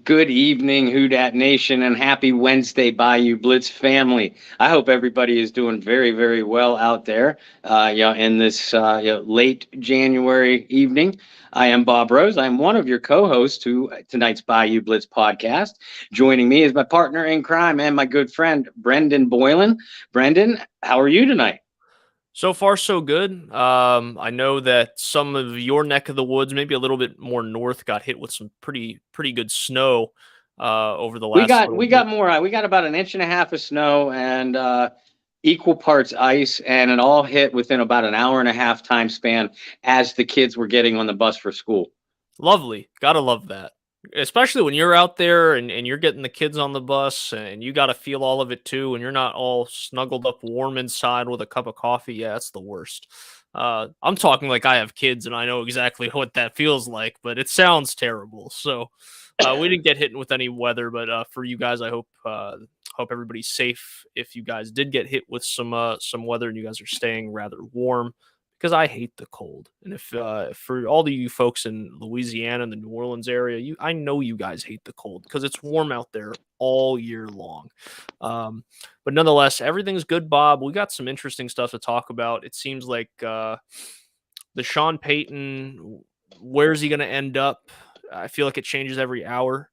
Good evening, Who Dat Nation, and happy Wednesday, Bayou Blitz family. I hope everybody is doing very, very well out there. In this late January evening. I am Bob Rose. I'm one of your co-hosts to tonight's Bayou Blitz podcast. Joining me is my partner in crime and my good friend Brendan Boylan. Brendan, how are you tonight? So far, so good. I know that some of your neck of the woods, maybe a little bit more north, got hit with some pretty good snow over the We last got little we got bit. more. We got about an inch and a half of snow and equal parts ice, and it all hit within about an hour and a half time span as the kids were getting on the bus for school. Lovely. Gotta love that. Especially when you're out there and you're getting the kids on the bus and you got to feel all of it too, and you're not all snuggled up warm inside with a cup of coffee. Yeah, it's the worst. I'm talking like I have kids and I know exactly what that feels like, but it sounds terrible. So we didn't get hit with any weather, but for you guys, I hope everybody's safe. If you guys did get hit with some weather and you guys are staying rather warm, because I hate the cold. And if for all of you folks in Louisiana and the New Orleans area, I know you guys hate the cold because it's warm out there all year long. But nonetheless, everything's good, Bob. We got some interesting stuff to talk about. It seems like the Sean Payton, where's he going to end up? I feel like it changes every hour.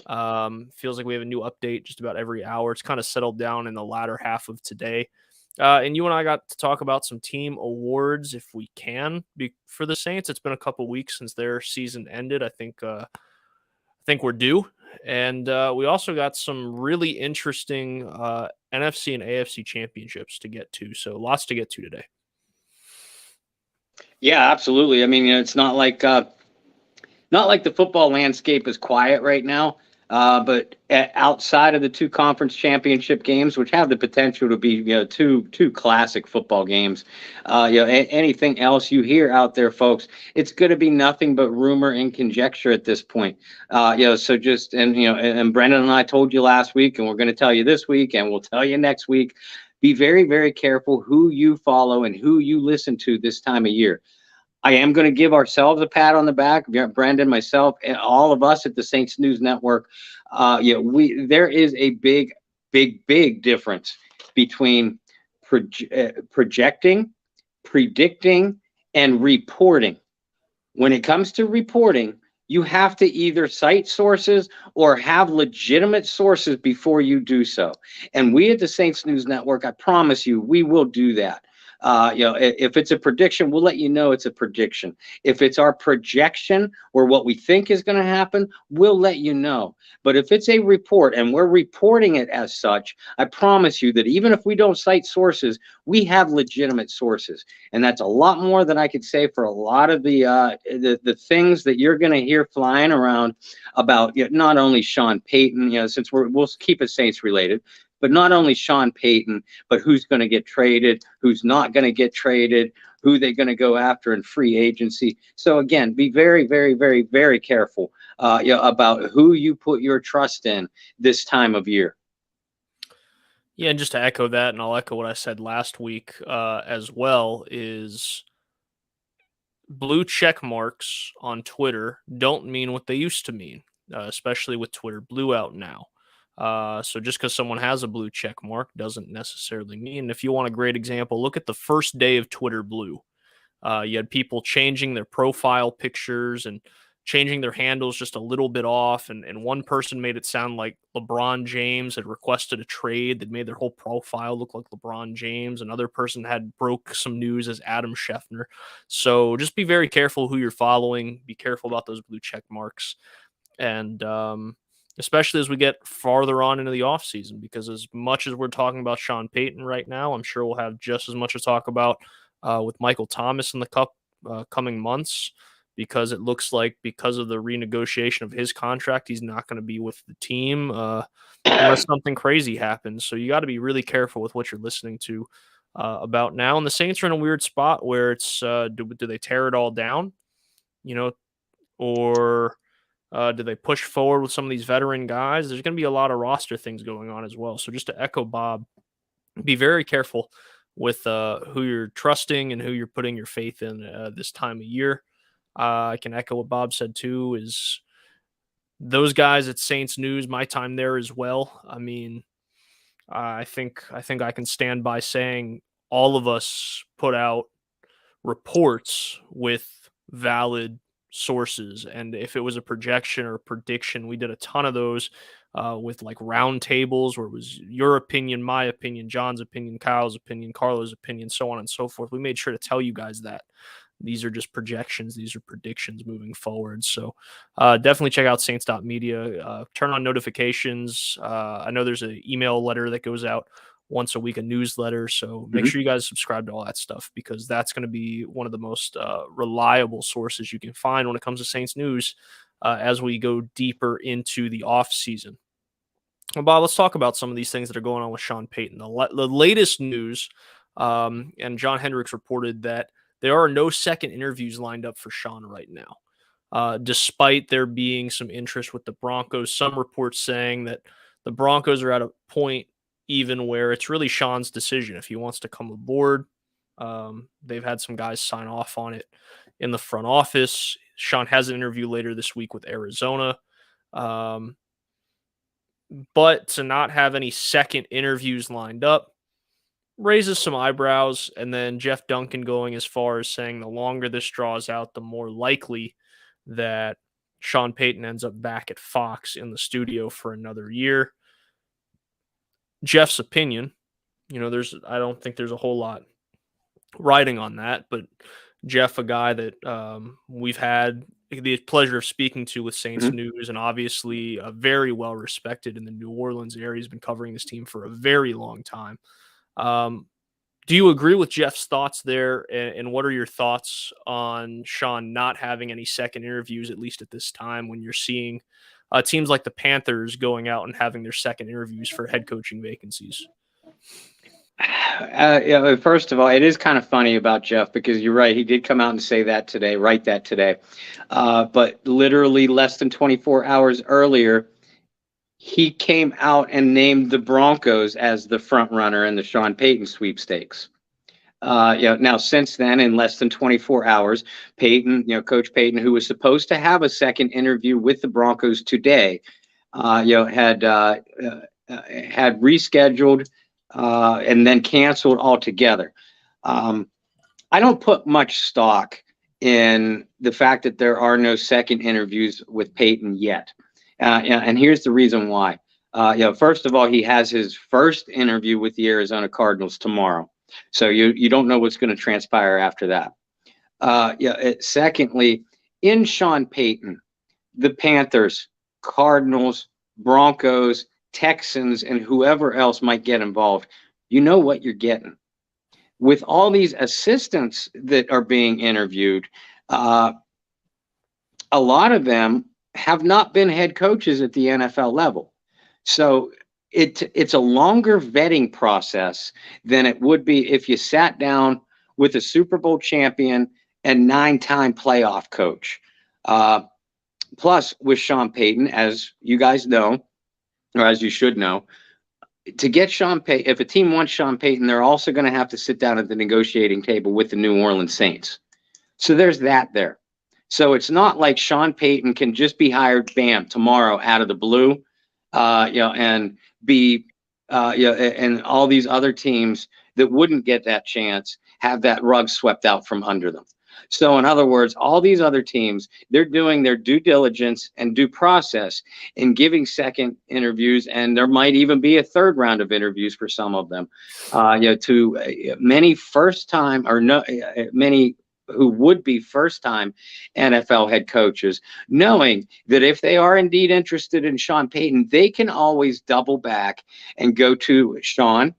Feels like we have a new update just about every hour. It's kind of settled down in the latter half of today. And you and I got to talk about some team awards if we can for the Saints. It's been a couple weeks since their season ended. I think we're due. And we also got some really interesting NFC and AFC championships to get to. So lots to get to today. Yeah, absolutely. I mean, it's not like the football landscape is quiet right now. But outside of the two conference championship games, which have the potential to be, two classic football games, anything else you hear out there, folks, it's going to be nothing but rumor and conjecture at this point. So just and Brendan and I told you last week, and we're going to tell you this week, and we'll tell you next week. Be very, very careful who you follow and who you listen to this time of year. I am going to give ourselves a pat on the back, Brandon, myself, and all of us at the Saints News Network. There is a big, big, big difference between projecting, predicting, and reporting. When it comes to reporting, you have to either cite sources or have legitimate sources before you do so. And we at the Saints News Network, I promise you, we will do that. If it's a prediction, we'll let you know it's a prediction. If it's our projection or what we think is going to happen, we'll let you know. But if it's a report and we're reporting it as such, I promise you that even if we don't cite sources, we have legitimate sources. And that's a lot more than I could say for a lot of the things that you're going to hear flying around about, not only Sean Payton, since we'll keep it Saints related, but not only Sean Payton, but who's going to get traded, who's not going to get traded, who they're going to go after in free agency. So again, be very, very, very, very careful about who you put your trust in this time of year. Yeah, and just to echo that, and I'll echo what I said last week as well, is blue check marks on Twitter don't mean what they used to mean, especially with Twitter Blue out now. So just because someone has a blue check mark doesn't necessarily mean. If you want a great example, look at the first day of Twitter Blue. You had people changing their profile pictures and changing their handles just a little bit off. And one person made it sound like LeBron James had requested a trade that made their whole profile look like LeBron James. Another person had broke some news as Adam Scheffner. So just be very careful who you're following. Be careful about those blue check marks. And especially as we get farther on into the offseason, because as much as we're talking about Sean Payton right now, I'm sure we'll have just as much to talk about with Michael Thomas in the coming months, because it looks like because of the renegotiation of his contract, he's not going to be with the team unless something crazy happens. So you got to be really careful with what you're listening to about now. And the Saints are in a weird spot where it's do they tear it all down, or do they push forward with some of these veteran guys? There's going to be a lot of roster things going on as well. So just to echo Bob, be very careful with who you're trusting and who you're putting your faith in this time of year. I can echo what Bob said too, is those guys at Saints News, my time there as well. I mean, I think I can stand by saying all of us put out reports with valid sources, and if it was a projection or a prediction, we did a ton of those with like round tables where it was your opinion, my opinion, John's opinion, Kyle's opinion, Carlo's opinion, so on and so forth. We made sure to tell you guys that these are just projections, these are predictions moving forward. So definitely check out saints.media, turn on notifications. I know there's an email letter that goes out once a week, a newsletter. So make sure you guys subscribe to all that stuff, because that's going to be one of the most reliable sources you can find when it comes to Saints news as we go deeper into the off season. Well, Bob, let's talk about some of these things that are going on with Sean Payton. The latest news, and John Hendricks reported that there are no second interviews lined up for Sean right now, despite there being some interest with the Broncos. Some reports saying that the Broncos are at a point even where it's really Sean's decision if he wants to come aboard. They've had some guys sign off on it in the front office. Sean has an interview later this week with Arizona. But to not have any second interviews lined up raises some eyebrows. And then Jeff Duncan going as far as saying the longer this draws out, the more likely that Sean Payton ends up back at Fox in the studio for another year. Jeff's opinion, I don't think there's a whole lot riding on that, but Jeff, a guy that we've had the pleasure of speaking to with Saints News, and obviously very well respected in the New Orleans area. He's been covering this team for a very long time. Do you agree with Jeff's thoughts there? And what are your thoughts on Sean not having any second interviews, at least at this time, when you're seeing teams like the Panthers going out and having their second interviews for head coaching vacancies? First of all, it is kind of funny about Jeff, because you're right. He did come out and say that today, write that today. But literally less than 24 hours earlier, he came out and named the Broncos as the front runner in the Sean Payton sweepstakes. Now, since then, in less than 24 hours, Payton, Coach Payton, who was supposed to have a second interview with the Broncos today, had rescheduled and then canceled altogether. I don't put much stock in the fact that there are no second interviews with Payton yet. And here's the reason why. First of all, he has his first interview with the Arizona Cardinals tomorrow. So you don't know what's going to transpire after that. Secondly, in Sean Payton, the Panthers, Cardinals, Broncos, Texans, and whoever else might get involved, you know what you're getting. With all these assistants that are being interviewed, a lot of them have not been head coaches at the NFL level. So it's a longer vetting process than it would be if you sat down with a Super Bowl champion and 9-time playoff coach. Plus, with Sean Payton, as you guys know, or as you should know, to get Sean Payton, if a team wants Sean Payton, they're also going to have to sit down at the negotiating table with the New Orleans Saints. So there's that there. So it's not like Sean Payton can just be hired, bam, tomorrow out of the blue, and be, and all these other teams that wouldn't get that chance have that rug swept out from under them. So in other words, all these other teams, they're doing their due diligence and due process in giving second interviews, and there might even be a third round of interviews for some of them. To many first-time or no, many who would be first-time NFL head coaches, knowing that if they are indeed interested in Sean Payton, they can always double back and go to Sean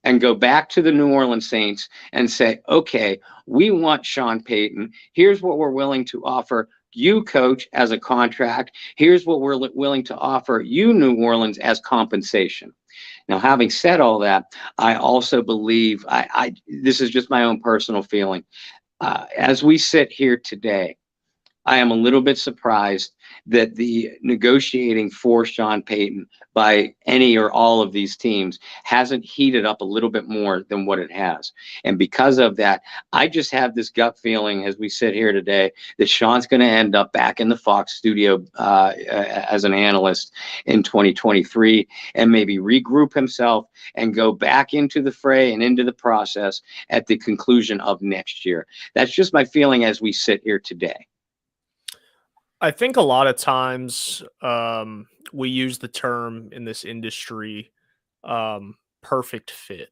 and go back to the New Orleans Saints and say, okay, we want Sean Payton. Here's what we're willing to offer you, coach, as a contract. Here's what we're willing to offer you, New Orleans, as compensation. Now, having said all that, I also believe, this is just my own personal feeling. As we sit here today, I am a little bit surprised that the negotiating for Sean Payton by any or all of these teams hasn't heated up a little bit more than what it has. And because of that, I just have this gut feeling as we sit here today that Sean's going to end up back in the Fox studio as an analyst in 2023 and maybe regroup himself and go back into the fray and into the process at the conclusion of next year. That's just my feeling as we sit here today. I think a lot of times we use the term in this industry perfect fit,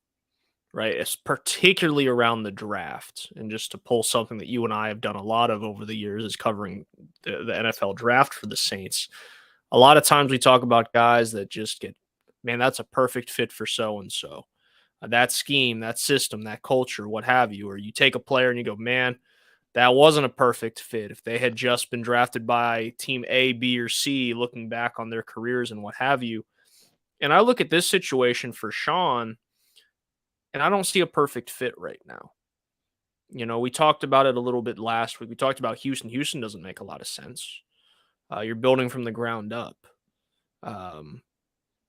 right? It's particularly around the draft. And just to pull something that you and I have done a lot of over the years is covering the NFL draft for the Saints. A lot of times we talk about guys that just get, man, that's a perfect fit for so-and-so. That scheme, that system, that culture, what have you. Or you take a player and you go, man, that wasn't a perfect fit. If they had just been drafted by team A, B, or C, looking back on their careers and what have you. And I look at this situation for Sean, and I don't see a perfect fit right now. You know, we talked about it a little bit last week. We talked about Houston. Houston doesn't make a lot of sense. You're building from the ground up.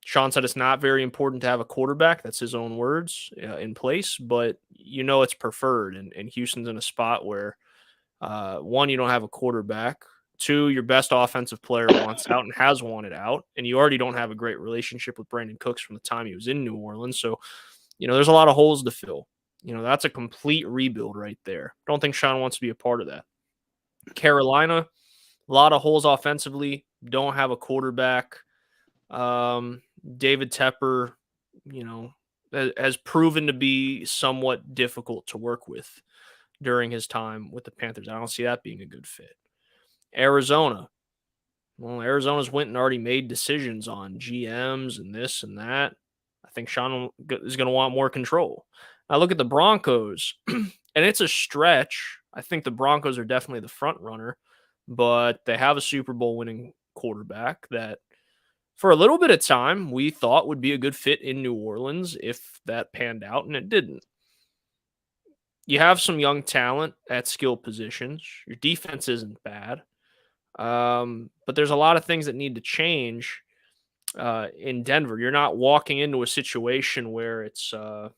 Sean said it's not very important to have a quarterback. That's his own words in place, but you know it's preferred. And Houston's in a spot where one, you don't have a quarterback. Two, your best offensive player wants out and has wanted out. And you already don't have a great relationship with Brandon Cooks from the time he was in New Orleans. So, you know, there's a lot of holes to fill. You know, that's a complete rebuild right there. Don't think Sean wants to be a part of that. Carolina, a lot of holes offensively. Don't have a quarterback. David Tepper, you know, has proven to be somewhat difficult to work with during his time with the Panthers. I don't see that being a good fit. Arizona. Well, Arizona's went and already made decisions on GMs and this and that. I think Sean is going to want more control. I look at the Broncos, and it's a stretch. I think the Broncos are definitely the front runner, but they have a Super Bowl winning quarterback that for a little bit of time we thought would be a good fit in New Orleans if that panned out, and it didn't. You have some young talent at skill positions. Your defense isn't bad. But there's a lot of things that need to change in Denver. You're not walking into a situation where it's a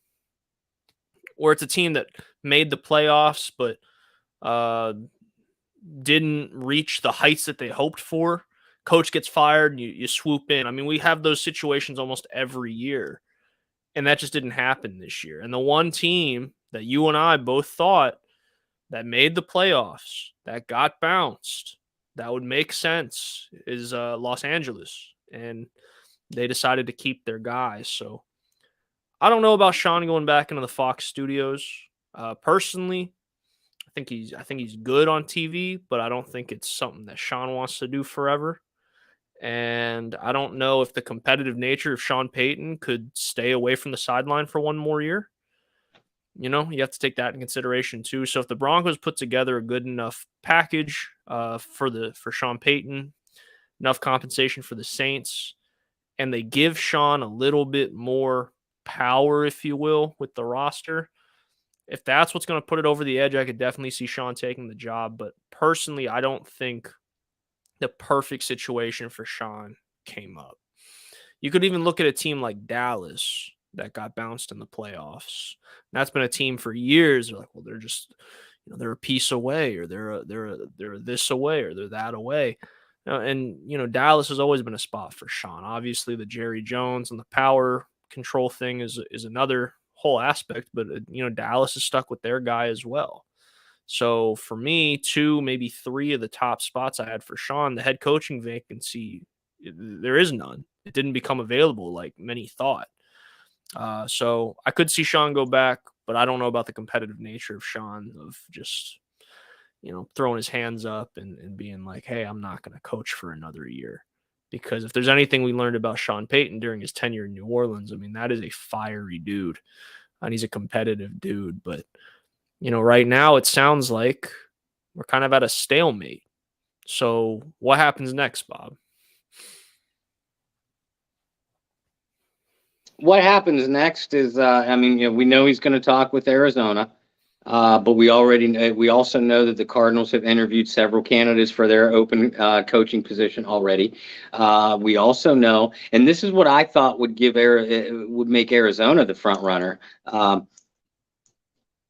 team that made the playoffs but didn't reach the heights that they hoped for. Coach gets fired and you swoop in. I mean, we have those situations almost every year, and that just didn't happen this year. And the one team that you and I both thought that made the playoffs, that got bounced, that would make sense is Los Angeles. And they decided to keep their guys. So I don't know about Sean going back into the Fox studios. Personally, I think he's good on TV, but I don't think it's something that Sean wants to do forever. And I don't know if the competitive nature of Sean Payton could stay away from the sideline for one more year. You know, you have to take that in consideration too. So if the Broncos put together a good enough package for Sean Payton, enough compensation for the Saints, and they give Sean a little bit more power, if you will, with the roster, if that's what's going to put it over the edge, I could definitely see Sean taking the job. But personally, I don't think the perfect situation for Sean came up. You could even look at a team like Dallas that got bounced in the playoffs. And that's been a team for years. They're like, well, they're just, you know, they're a piece away, or they're this away, or they're that away. And you know, Dallas has always been a spot for Sean. Obviously, the Jerry Jones and the power control thing is another whole aspect. But you know, Dallas is stuck with their guy as well. So for me, 2, maybe 3 of the top spots I had for Sean, the head coaching vacancy, there is none. It didn't become available like many thought. So I could see Sean go back, but I don't know about the competitive nature of Sean, of just, you know, throwing his hands up and being like, hey, I'm not going to coach for another year. Because if there's anything we learned about Sean Payton during his tenure in New Orleans, I mean, that is a fiery dude, and he's a competitive dude. But, you know, right now it sounds like we're kind of at a stalemate. So what happens next, Bob? What happens next is, I mean, you know, we know he's going to talk with Arizona. But we also know that the Cardinals have interviewed several candidates for their open coaching position already. We also know, and this is what I thought would make Arizona the front runner.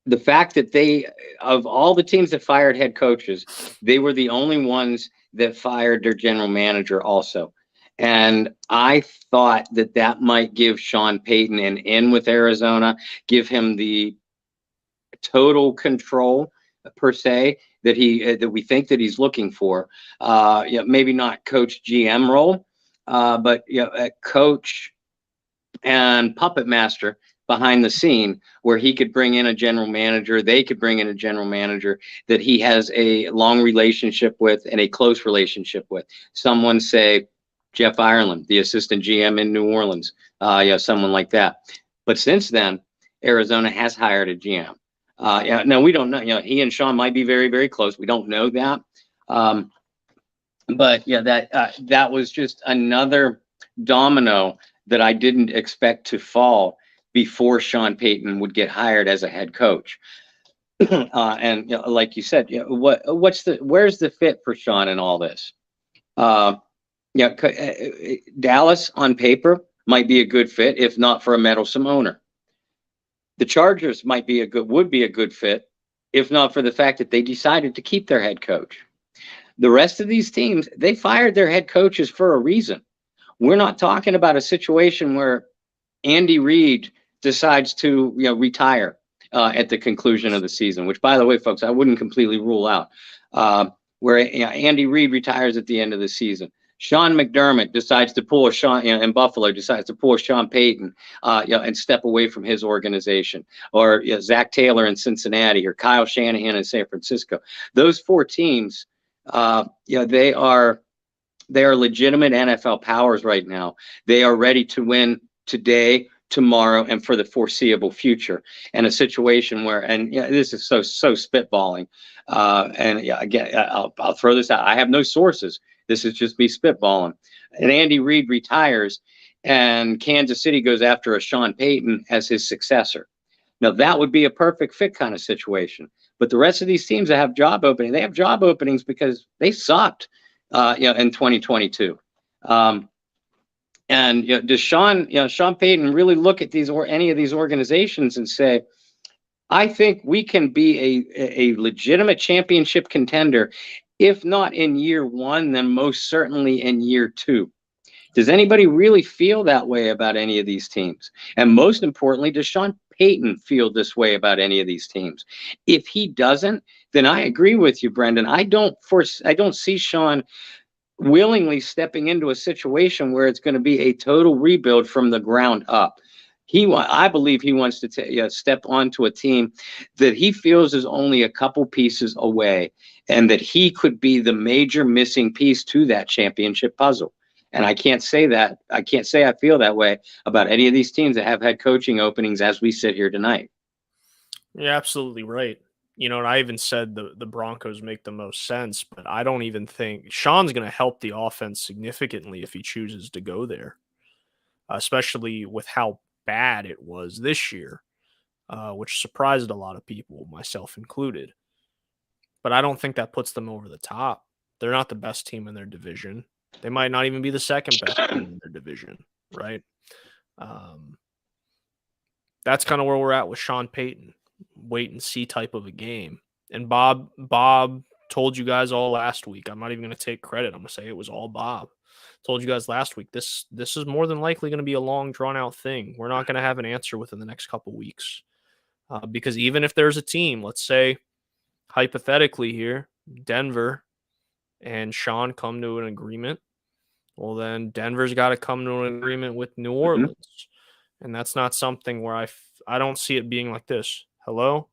The fact that of all the teams that fired head coaches, they were the only ones that fired their general manager also. And I thought that might give Sean Payton an in with Arizona, give him the total control per se that we think that he's looking for. Maybe not coach GM role, but a coach and puppet master behind the scene, where he could bring in a general manager, they could bring in a general manager that he has a long relationship with and a close relationship with. Someone say Jeff Ireland, the assistant GM in New Orleans, someone like that. But since then, Arizona has hired a GM. Now we don't know. He and Sean might be very, very close. We don't know that. But that was just another domino that I didn't expect to fall before Sean Payton would get hired as a head coach. And like you said, where's the fit for Sean in all this? Dallas on paper might be a good fit, if not for a meddlesome owner. The Chargers would be a good fit, if not for the fact that they decided to keep their head coach. The rest of these teams, they fired their head coaches for a reason. We're not talking about a situation where Andy Reid decides to retire at the conclusion of the season, which, by the way, folks, I wouldn't completely rule out, where Andy Reid retires at the end of the season. Sean McDermott decides to pull in Buffalo, decides to pull Sean Payton, and step away from his organization, or Zach Taylor in Cincinnati, or Kyle Shanahan in San Francisco. Those four teams, they are legitimate NFL powers right now. They are ready to win today, tomorrow, and for the foreseeable future. And a situation where, and this is so spitballing, again, I'll throw this out. I have no sources. This is just me spitballing. And Andy Reid retires, and Kansas City goes after a Sean Payton as his successor. Now, that would be a perfect fit kind of situation. But the rest of these teams that have job openings, they have job openings because they sucked in 2022. And does Sean Payton really look at any of these organizations and say, I think we can be a legitimate championship contender, if not in year one, then most certainly in year two? Does anybody really feel that way about any of these teams? And most importantly, does Sean Payton feel this way about any of these teams? If he doesn't, then I agree with you, Brendan. I don't see Sean willingly stepping into a situation where it's going to be a total rebuild from the ground up. I believe he wants to step onto a team that he feels is only a couple pieces away, and that he could be the major missing piece to that championship puzzle. And I can't say I feel that way about any of these teams that have had coaching openings as we sit here tonight. You're absolutely right. And I even said the Broncos make the most sense, but I don't even think Sean's going to help the offense significantly if he chooses to go there, especially with how bad it was this year, which surprised a lot of people, myself included. But I don't think that puts them over the top. They're not the best team in their division. They might not even be the second best team in their division, right? That's kind of where we're at with Sean Payton. Wait and see type of a game. And Bob told you guys all last week. I'm not even going to take credit. I'm going to say it was all Bob. Told you guys last week, this is more than likely going to be a long, drawn-out thing. We're not going to have an answer within the next couple weeks. Because even if there's a team, let's say, hypothetically here, Denver and Sean come to an agreement, well, then Denver's got to come to an agreement with New Orleans. Mm-hmm. And that's not something where I don't see it being like this. Hello?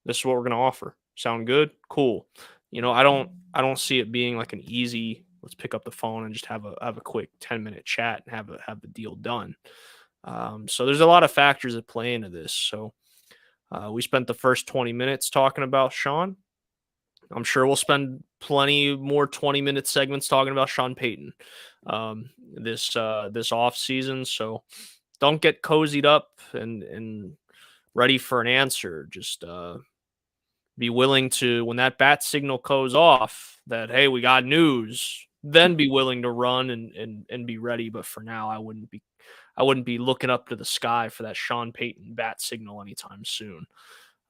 This is what we're going to offer. Sound good? Cool. I don't see it being like an easy, let's pick up the phone and just have a quick 10-minute chat and have the deal done. So there's a lot of factors that play into this. So we spent the first 20 minutes talking about Sean. I'm sure we'll spend plenty more 20-minute segments talking about Sean Payton this off season. So don't get cozied up and ready for an answer. Just be willing to, when that bat signal goes off, that hey, we got news. Then be willing to run and be ready. But for now, I wouldn't be looking up to the sky for that Sean Payton bat signal anytime soon.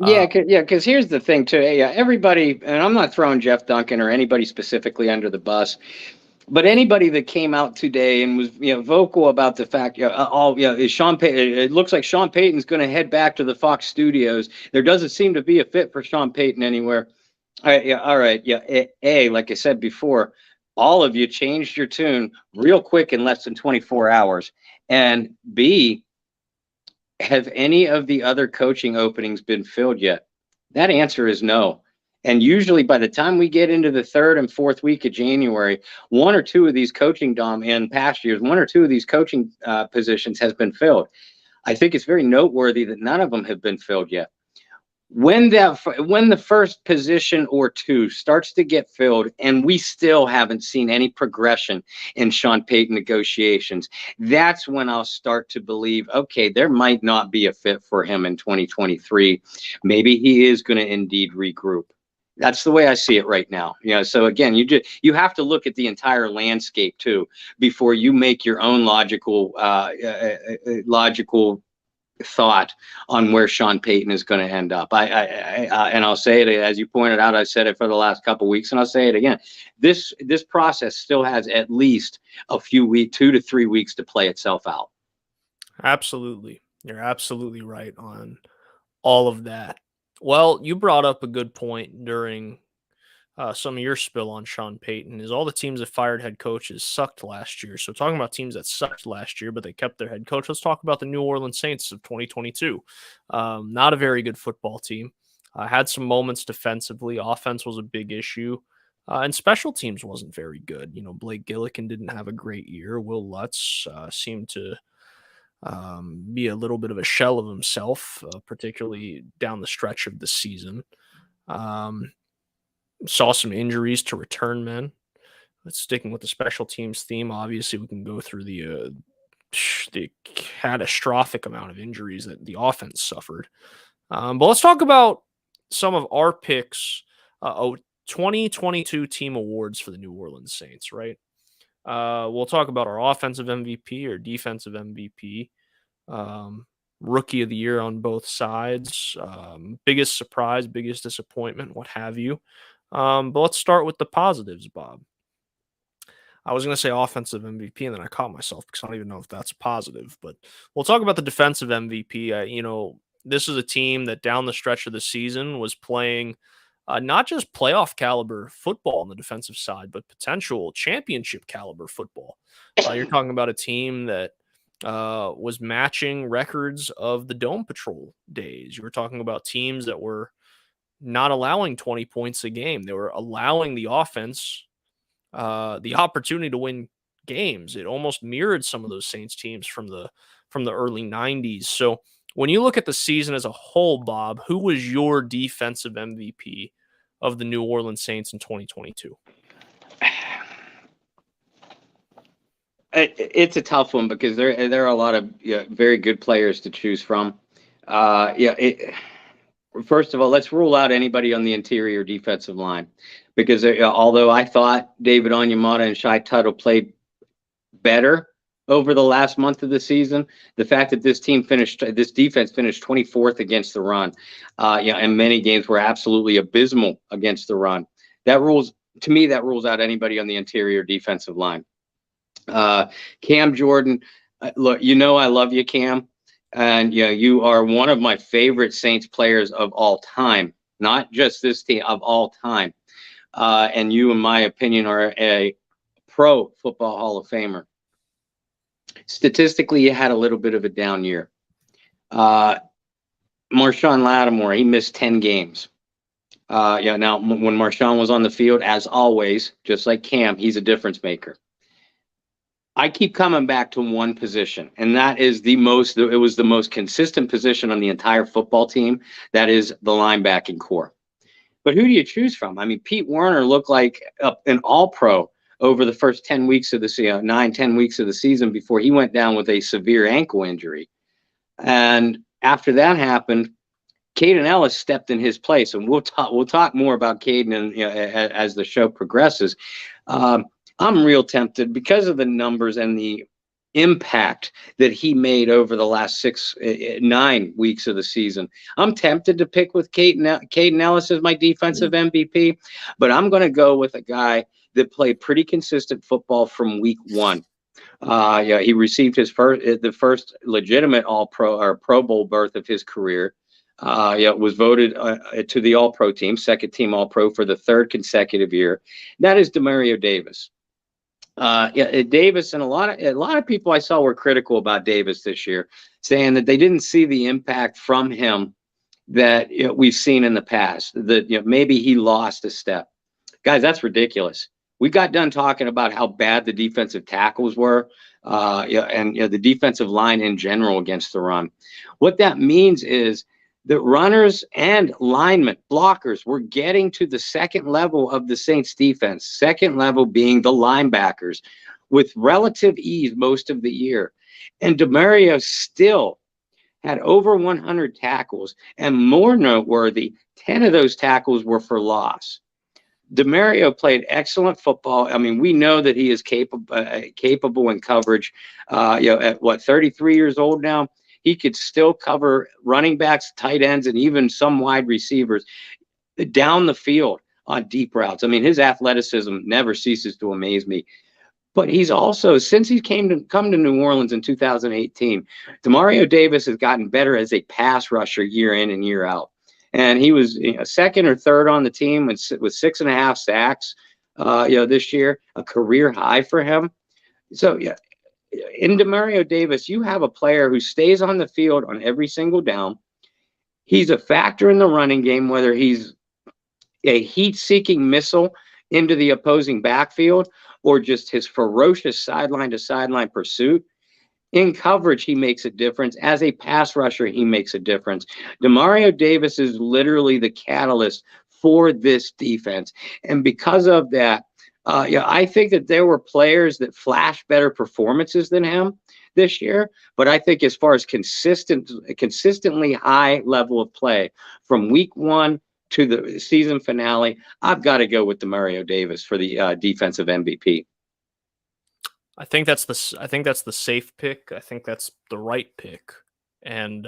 Yeah, because here's the thing too. Yeah, everybody, and I'm not throwing Jeff Duncan or anybody specifically under the bus, but anybody that came out today and was vocal about the fact, is Sean Payton. It looks like Sean Payton's going to head back to the Fox studios. There doesn't seem to be a fit for Sean Payton anywhere. All right. Like I said before, all of you changed your tune real quick in less than 24 hours. And B, have any of the other coaching openings been filled yet? That answer is no. And usually by the time we get into the third and fourth week of January, one or two of these coaching in past years, one or two of these coaching positions has been filled. I think it's very noteworthy that none of them have been filled yet. When the first position or two starts to get filled and we still haven't seen any progression in Sean Payton negotiations, that's when I'll start to believe, okay, there might not be a fit for him in 2023. Maybe he is going to indeed regroup. That's the way I see it right now. So again, you have to look at the entire landscape too before you make your own logical thought on where Sean Payton is going to end up. And I'll say it, as you pointed out, I said it for the last couple of weeks, and I'll say it again. This process still has at least a few weeks, 2 to 3 weeks to play itself out. Absolutely. You're absolutely right on all of that. Well, you brought up a good point during some of your spill on Sean Payton, is all the teams that fired head coaches sucked last year. So talking about teams that sucked last year, but they kept their head coach, let's talk about the New Orleans Saints of 2022. Not a very good football team. Had some moments defensively. Offense was a big issue. And special teams wasn't very good. Blake Gillikin didn't have a great year. Will Lutz seemed to be a little bit of a shell of himself, particularly down the stretch of the season. Saw some injuries to return men. Sticking with the special teams theme, obviously we can go through the catastrophic amount of injuries that the offense suffered. But let's talk about some of our picks. 2022 team awards for the New Orleans Saints, right? We'll talk about our offensive MVP or defensive MVP, rookie of the year on both sides, biggest surprise, biggest disappointment, what have you. But let's start with the positives, Bob. I was going to say offensive MVP, and then I caught myself because I don't even know if that's positive. But we'll talk about the defensive MVP. This is a team that down the stretch of the season was playing not just playoff caliber football on the defensive side, but potential championship caliber football. You're talking about a team that was matching records of the Dome Patrol days. You were talking about teams that were not allowing 20 points a game. They were allowing the offense the opportunity to win games. It almost mirrored some of those Saints teams from the early 90s. So when you look at the season as a whole, Bob, who was your defensive MVP of the New Orleans Saints in 2022? It's a tough one because there are a lot of very good players to choose from. First of all, let's rule out anybody on the interior defensive line, because although I thought David Onyemata and Shai Tuttle played better over the last month of the season, the fact that this defense finished 24th against the run, and many games were absolutely abysmal against the run. That rules out anybody on the interior defensive line. Cam Jordan, look, I love you, Cam. And you are one of my favorite Saints players of all time, not just this team, of all time. And you, in my opinion, are a pro football Hall of Famer. Statistically, you had a little bit of a down year. Marshawn Lattimore, he missed 10 games. Now, when Marshawn was on the field, as always, just like Cam, he's a difference maker. I keep coming back to one position, and that is it was the most consistent position on the entire football team. That is the linebacking core. But who do you choose from? I mean, Pete Werner looked like an all-pro over the first 10 weeks of the season, 9-10 weeks of the season before he went down with a severe ankle injury. And after that happened, Caden Ellis stepped in his place, and we'll talk more about Caden and, as the show progresses. I'm real tempted because of the numbers and the impact that he made over the last 9 weeks of the season. I'm tempted to pick with Caden Ellis as my defensive MVP, but I'm going to go with a guy that played pretty consistent football from week one. He received the first legitimate All-Pro or Pro Bowl berth of his career. Was voted to the All-Pro team, second team All-Pro for the third consecutive year. That is Demario Davis. Davis, and a lot of people I saw were critical about Davis this year, saying that they didn't see the impact from him that we've seen in the past. That maybe he lost a step. Guys, that's ridiculous. We got done talking about how bad the defensive tackles were, and the defensive line in general against the run. What that means is that runners and linemen, blockers, were getting to the second level of the Saints defense, second level being the linebackers, with relative ease most of the year. And Demario still had over 100 tackles, and more noteworthy, 10 of those tackles were for loss. Demario played excellent football. I mean, we know that he is capable in coverage. At 33 years old now, he could still cover running backs, tight ends, and even some wide receivers down the field on deep routes. I mean, his athleticism never ceases to amaze me. But he's also, since he come to New Orleans in 2018, Demario Davis has gotten better as a pass rusher year in and year out. And he was second or third on the team with 6.5 sacks, this year, a career high for him. So, in Demario Davis, you have a player who stays on the field on every single down. He's a factor in the running game, whether he's a heat-seeking missile into the opposing backfield or just his ferocious sideline-to-sideline pursuit. In coverage, he makes a difference. As a pass rusher, he makes a difference. Demario Davis is literally the catalyst for this defense. And because of that, I think that there were players that flashed better performances than him this year. But I think as far as consistently high level of play from week one to the season finale, I've got to go with Demario Davis for the defensive MVP. I think that's the safe pick. I think that's the right pick. And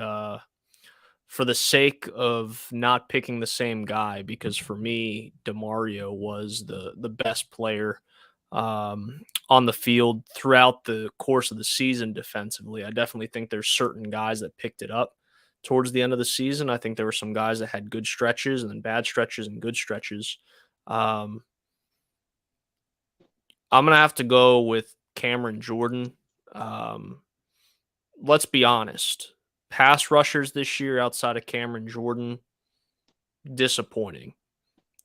for the sake of not picking the same guy, because for me, Demario was the best player on the field throughout the course of the season defensively. I definitely think there's certain guys that picked it up towards the end of the season. I think there were some guys that had good stretches and then bad stretches and good stretches. I'm going to have to go with Cameron Jordan. Let's be honest. Pass rushers this year outside of Cameron Jordan, disappointing.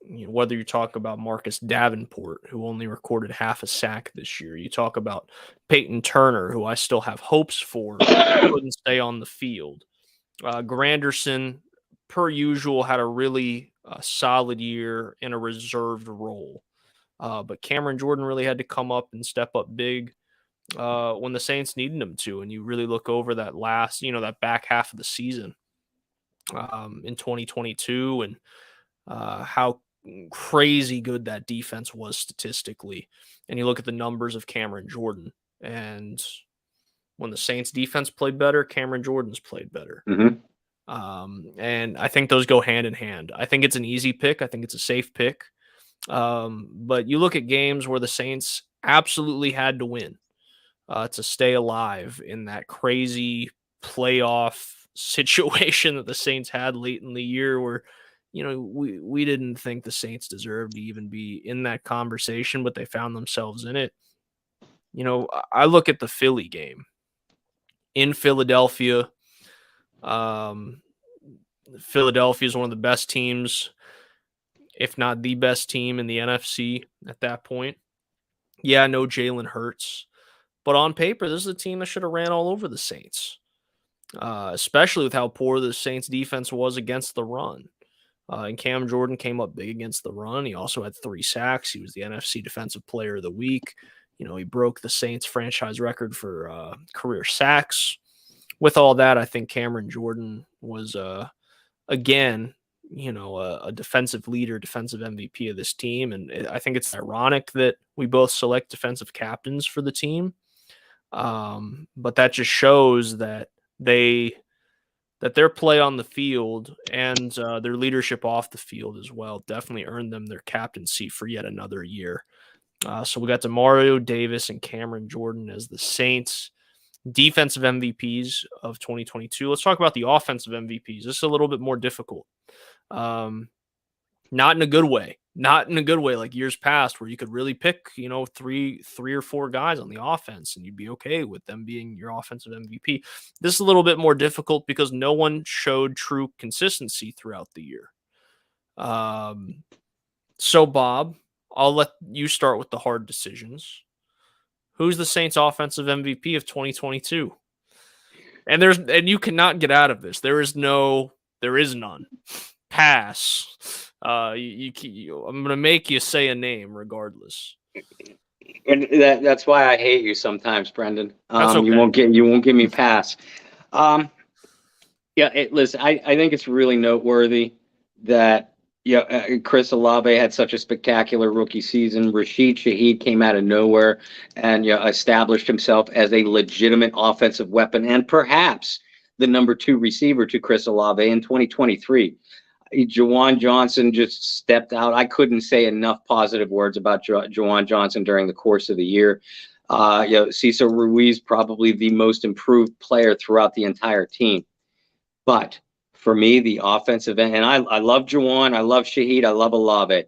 Whether you talk about Marcus Davenport, who only recorded half a sack this year. You talk about Peyton Turner, who I still have hopes for, couldn't stay on the field. Granderson, per usual, had a really solid year in a reserved role. But Cameron Jordan really had to come up and step up big when the Saints needed him to. And you really look over that that back half of the season in 2022 and how crazy good that defense was statistically. And you look at the numbers of Cameron Jordan. And when the Saints defense played better, Cameron Jordan's played better. Mm-hmm. And I think those go hand in hand. I think it's an easy pick. I think it's a safe pick. But you look at games where the Saints absolutely had to win to stay alive in that crazy playoff situation that the Saints had late in the year where, we didn't think the Saints deserved to even be in that conversation, but they found themselves in it. I look at the Philly game in Philadelphia. Philadelphia is one of the best teams, if not the best team in the NFC at that point. Yeah, no Jalen Hurts. But on paper, this is a team that should have ran all over the Saints, especially with how poor the Saints defense was against the run. And Cam Jordan came up big against the run. He also had 3 sacks. He was the NFC Defensive Player of the Week. He broke the Saints franchise record for career sacks. with all that, I think Cameron Jordan was again, a defensive leader, defensive MVP of this team. And I think it's ironic that we both select defensive captains for the team. But that just shows that their play on the field and their leadership off the field as well definitely earned them their captaincy for yet another year. So we got Demario Davis and Cameron Jordan as the Saints defensive MVPs of 2022. Let's talk about the offensive MVPs. This is a little bit more difficult. Not in a good way. Not in a good way like years past where you could really pick, three or four guys on the offense and you'd be okay with them being your offensive MVP. This is a little bit more difficult because no one showed true consistency throughout the year. So, Bob, I'll let you start with the hard decisions. Who's the Saints offensive MVP of 2022? And you cannot get out of this. There is none. Pass. I'm gonna make you say a name regardless. And that's why I hate you sometimes, Brendan. That's okay. You won't give me pass. Listen, I think it's really noteworthy that Chris Olave had such a spectacular rookie season. Rashid Shaheed came out of nowhere and established himself as a legitimate offensive weapon and perhaps the number 2 receiver to Chris Olave in 2023. Juwan Johnson just stepped out. I couldn't say enough positive words about Juwan Johnson during the course of the year. Cesar Ruiz, probably the most improved player throughout the entire team. But for me, the offensive end, and I love Juwan, I love Shaheed, I love Olave.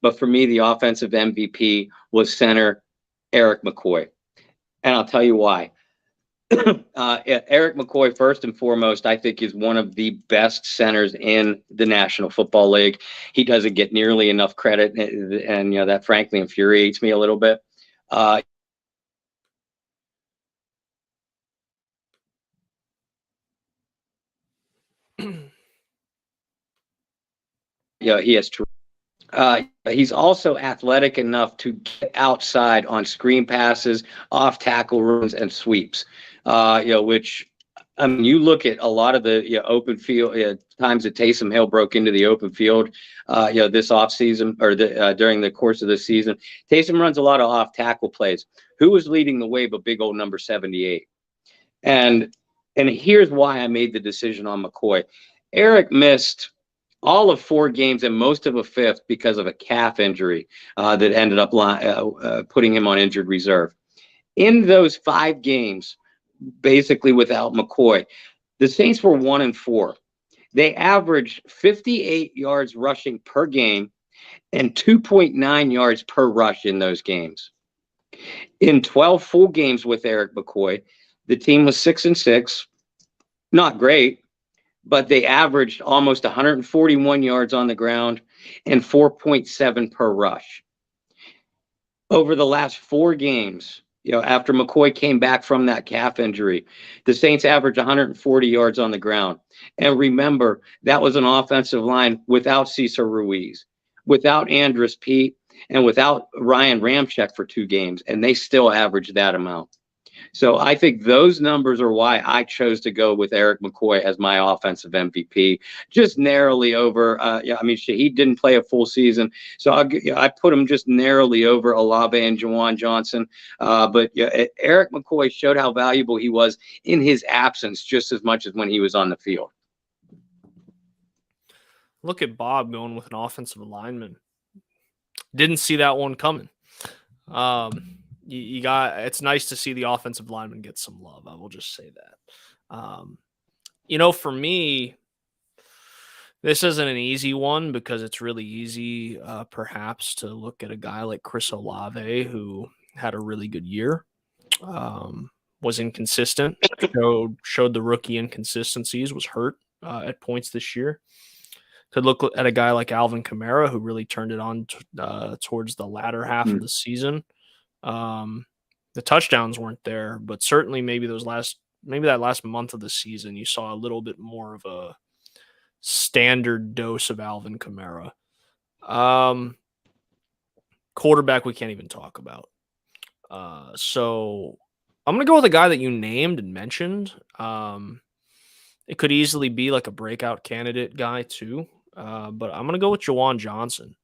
But for me, the offensive MVP was center Eric McCoy. And I'll tell you why. Eric McCoy, first and foremost, I think is one of the best centers in the National Football League. He doesn't get nearly enough credit, and that frankly infuriates me a little bit. He has true. He's also athletic enough to get outside on screen passes, off tackle runs, and sweeps. Which, I mean, you look at a lot of the open field times that Taysom Hill broke into the open field, this offseason or during the course of the season. Taysom runs a lot of off tackle plays. Who was leading the way but big old number 78? And here's why I made the decision on McCoy. Eric missed all of 4 games and most of a 5th because of a calf injury that ended up putting him on injured reserve. In those 5 games, basically without McCoy, the Saints were 1-4. They averaged 58 yards rushing per game and 2.9 yards per rush in those games. In 12 full games with Eric McCoy, the team was 6-6, not great, but they averaged almost 141 yards on the ground and 4.7 per rush. Over the last 4 games, after McCoy came back from that calf injury, the Saints averaged 140 yards on the ground. And remember, that was an offensive line without Cesar Ruiz, without Andrus Peat, and without Ryan Ramczyk for 2 games, and they still averaged that amount. So I think those numbers are why I chose to go with Eric McCoy as my offensive MVP, just narrowly over. Shaheed didn't play a full season, so I put him just narrowly over Olave and Juwan Johnson. But Eric McCoy showed how valuable he was in his absence just as much as when he was on the field. Look at Bob going with an offensive lineman. Didn't see that one coming. It's nice to see the offensive lineman get some love. I will just say that. For me, this isn't an easy one because it's really easy, perhaps, to look at a guy like Chris Olave, who had a really good year, was inconsistent, showed the rookie inconsistencies, was hurt at points this year. Could look at a guy like Alvin Kamara, who really turned it on towards the latter half of the season. The touchdowns weren't there, but certainly maybe that last month of the season, you saw a little bit more of a standard dose of Alvin Kamara. Quarterback we can't even talk about. So I'm gonna go with a guy that you named and mentioned. It could easily be like a breakout candidate guy too, but I'm gonna go with Jawan Johnson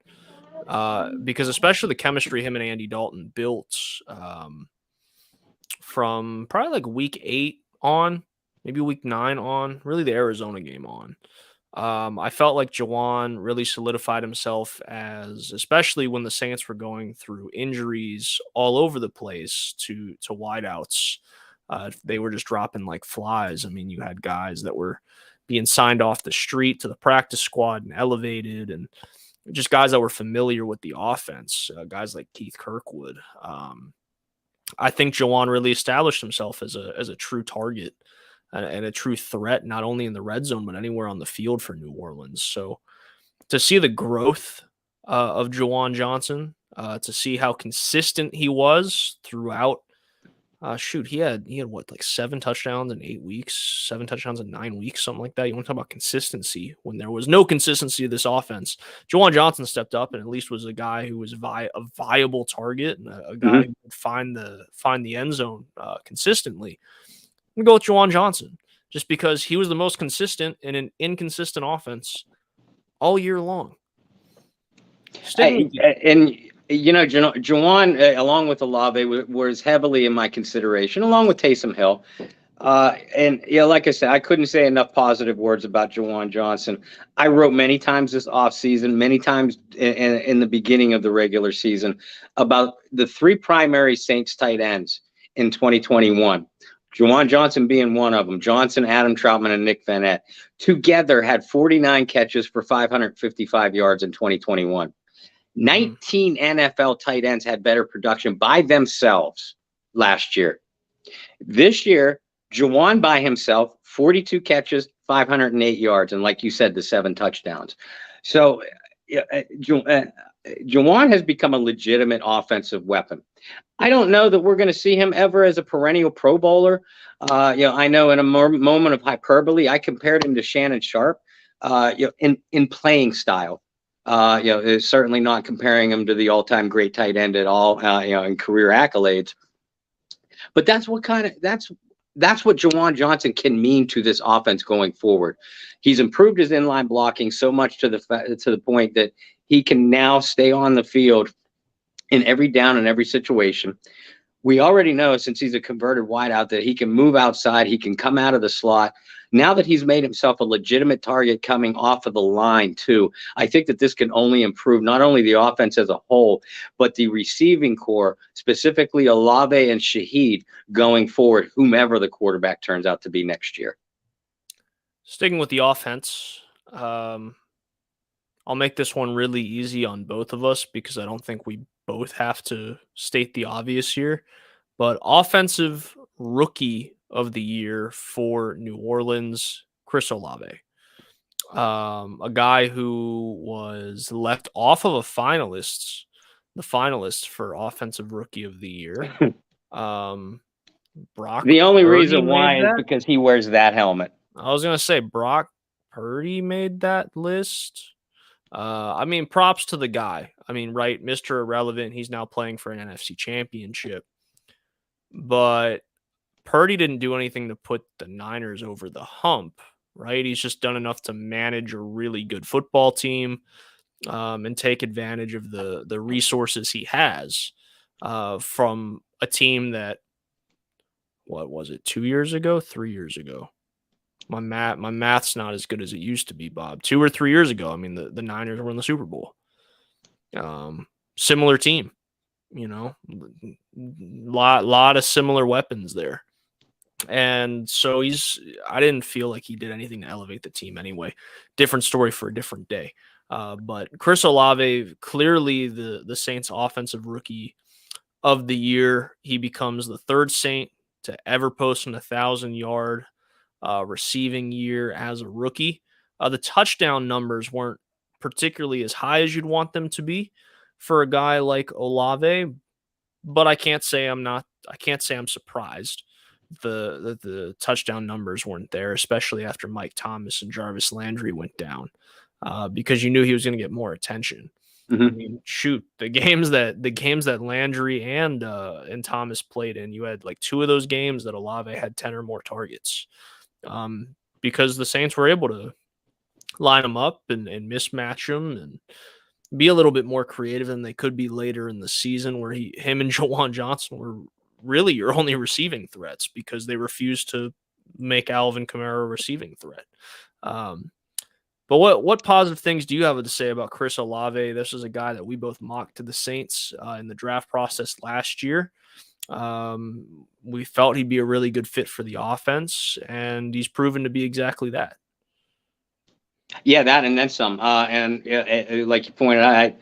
because especially the chemistry him and Andy Dalton built from probably like week 8 on, maybe week 9 on, really the Arizona game on. I felt like Jawan really solidified himself as, especially when the Saints were going through injuries all over the place to wideouts. They were just dropping like flies. I mean, you had guys that were being signed off the street to the practice squad and elevated, and just guys that were familiar with the offense. Guys like Keith Kirkwood. I think Jawan really established himself as a true target and a true threat, not only in the red zone, but anywhere on the field for New Orleans. So to see the growth of Jawan Johnson, to see how consistent he was throughout, he had what, like 7 touchdowns in 8 weeks, 7 touchdowns in 9 weeks, something like that. You want to talk about consistency when there was no consistency of this offense. Jawan Johnson stepped up and at least was a guy who was a viable target and a guy who would find the end zone consistently. I'm going to go with Jawan Johnson just because he was the most consistent in an inconsistent offense all year long. And Jawan, along with Olave, was heavily in my consideration, along with Taysom Hill. And like I said, I couldn't say enough positive words about Jawan Johnson. I wrote many times this offseason, many times in the beginning of the regular season, about the 3 primary Saints tight ends in 2021. Jawan Johnson being one of them. Johnson, Adam Troutman, and Nick Vannett together had 49 catches for 555 yards in 2021. 19 NFL tight ends had better production by themselves last year. This year, Jawan by himself, 42 catches, 508 yards, and like you said, the 7 touchdowns. So Jawan has become a legitimate offensive weapon. I don't know that we're going to see him ever as a perennial Pro Bowler. I know in a moment of hyperbole, I compared him to Shannon Sharp, in playing style. Certainly not comparing him to the all-time great tight end at all, in career accolades. But that's what Jawan Johnson can mean to this offense going forward. He's improved his inline blocking so much to the point that he can now stay on the field in every down and every situation. We already know, since he's a converted wideout, that he can move outside. He can come out of the slot. Now that he's made himself a legitimate target coming off of the line too, I think that this can only improve not only the offense as a whole, but the receiving core, specifically Olave and Shaheed, going forward, whomever the quarterback turns out to be next year. Sticking with the offense, I'll make this one really easy on both of us because I don't think we both have to state the obvious here. But offensive rookie of the year for New Orleans, Chris Olave. A guy who was left off of the finalists for offensive rookie of the year. Brock. The only reason why is because he wears that helmet. I was going to say Brock Purdy made that list. Props to the guy. Right, Mr. Irrelevant. He's now playing for an NFC championship. But Purdy didn't do anything to put the Niners over the hump, right? He's just done enough to manage a really good football team and take advantage of the resources he has from a team that, what was it, 2 years ago, 3 years ago? My math's not as good as it used to be, Bob. 2 or 3 years ago, the Niners were in the Super Bowl. Similar team, lot of similar weapons there. And so I didn't feel like he did anything to elevate the team anyway. Different story for a different day. But Chris Olave, clearly the Saints offensive rookie of the year. He becomes the 3rd Saint to ever post an 1,000-yard receiving year as a rookie. The touchdown numbers weren't particularly as high as you'd want them to be for a guy like Olave, but I can't say I'm surprised. The touchdown numbers weren't there, especially after Mike Thomas and Jarvis Landry went down, because you knew he was going to get more attention. Mm-hmm. I mean, shoot, the games that Landry and Thomas played in, you had like 2 of those games that Olave had 10 or more targets, because the Saints were able to line them up and mismatch them and be a little bit more creative than they could be later in the season, where him and Jawan Johnson were really your only receiving threats because they refused to make Alvin Kamara a receiving threat. But what positive things do you have to say about Chris Olave? This is a guy that we both mocked to the Saints in the draft process last year. We felt he'd be a really good fit for the offense, and he's proven to be exactly that. Yeah, that and then some. And like you pointed out,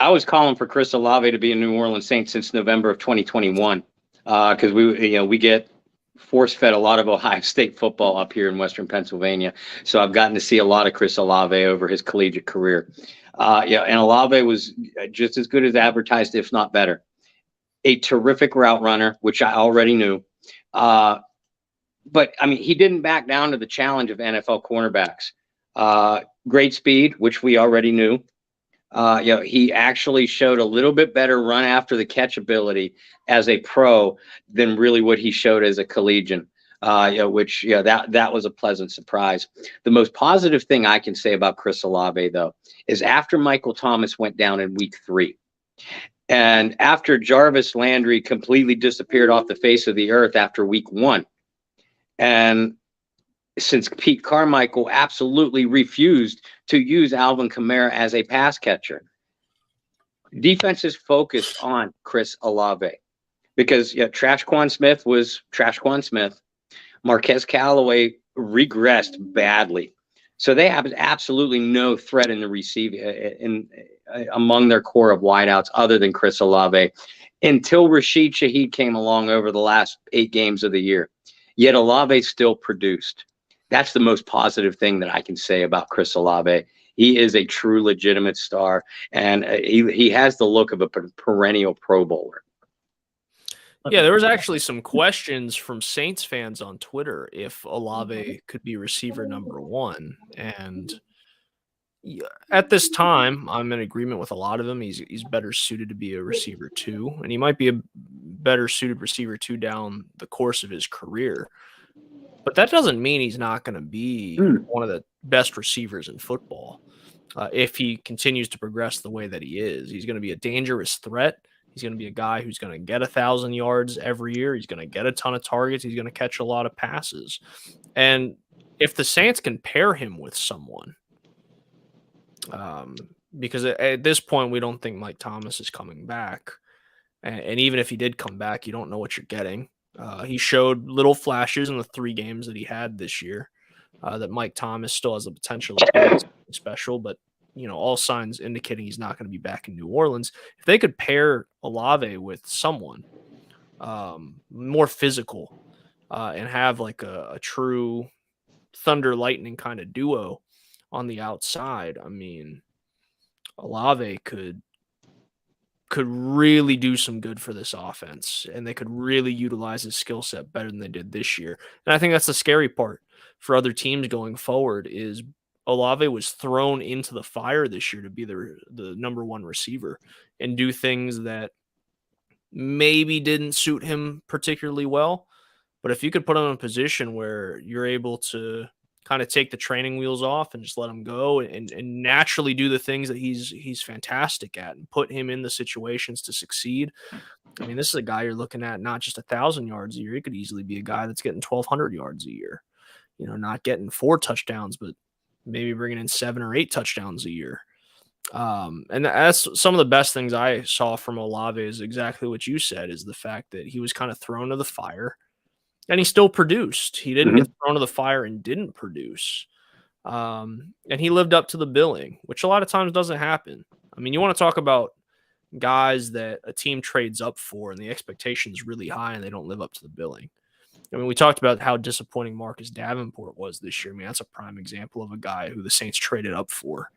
I was calling for Chris Olave to be a New Orleans Saint since November of 2021 because we get force-fed a lot of Ohio State football up here in Western Pennsylvania. So I've gotten to see a lot of Chris Olave over his collegiate career. And Olave was just as good as advertised, if not better. A terrific route runner, which I already knew. But, I mean, he didn't back down to the challenge of NFL cornerbacks. Great speed, which we already knew. He actually showed a little bit better run after the catch ability as a pro than really what he showed as a collegian. That was a pleasant surprise. The most positive thing I can say about Chris Olave, though, is after Michael Thomas went down in week 3, and after Jarvis Landry completely disappeared off the face of the earth after week 1, and since Pete Carmichael absolutely refused to use Alvin Kamara as a pass catcher, defenses focused on Chris Olave because Trashquan Smith was Trashquan Smith. Marquez Callaway regressed badly. So they have absolutely no threat in the receiving among their core of wideouts other than Chris Olave until Rashid Shaheed came along over the last 8 games of the year. Yet Olave still produced. That's the most positive thing that I can say about Chris Olave. He is a true legitimate star, and he has the look of a perennial Pro Bowler. Yeah, there was actually some questions from Saints fans on Twitter if Olave could be receiver number 1. And at this time, I'm in agreement with a lot of them. He's better suited to be a receiver 2, and he might be a better suited receiver 2 down the course of his career. But that doesn't mean he's not going to be one of the best receivers in football. If he continues to progress the way that he is, he's going to be a dangerous threat. He's going to be a guy who's going to get 1,000 yards every year. He's going to get a ton of targets. He's going to catch a lot of passes. And if the Saints can pair him with someone, because at this point, we don't think Mike Thomas is coming back. And even if he did come back, you don't know what you're getting. He showed little flashes in the 3 games that he had this year that Mike Thomas still has the potential to do something special, but all signs indicating he's not going to be back in New Orleans. If they could pair Olave with someone more physical and have like a true thunder lightning kind of duo on the outside, I mean, Olave could really do some good for this offense, and they could really utilize his skill set better than they did this year. And I think that's the scary part for other teams going forward is Olave was thrown into the fire this year to be the number 1 receiver and do things that maybe didn't suit him particularly well. But if you could put him in a position where you're able to kind of take the training wheels off and just let him go and naturally do the things that he's fantastic at and put him in the situations to succeed. I mean, this is a guy you're looking at not just 1,000 yards a year. He could easily be a guy that's getting 1,200 yards a year, not getting 4 touchdowns, but maybe bringing in 7 or 8 touchdowns a year. And that's some of the best things I saw from Olave is exactly what you said, is the fact that he was kind of thrown to the fire. And he still produced. He didn't get thrown to the fire and didn't produce. And he lived up to the billing, which a lot of times doesn't happen. I mean, you want to talk about guys that a team trades up for and the expectation is really high and they don't live up to the billing. I mean, we talked about how disappointing Marcus Davenport was this year. I mean, that's a prime example of a guy who the Saints traded up for,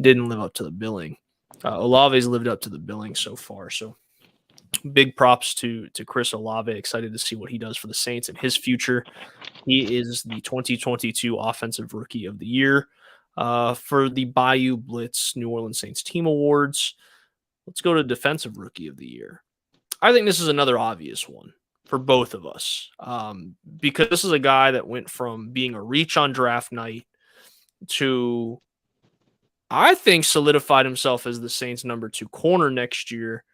didn't live up to the billing. Olave's lived up to the billing so far. So big props to Chris Olave. Excited to see what he does for the Saints and his future. He is the 2022 Offensive Rookie of the Year. For the Bayou Blitz New Orleans Saints Team Awards, let's go to Defensive Rookie of the Year. I think this is another obvious one for both of us, because this is a guy that went from being a reach on draft night to, I think, solidified himself as the Saints' number 2 corner next year,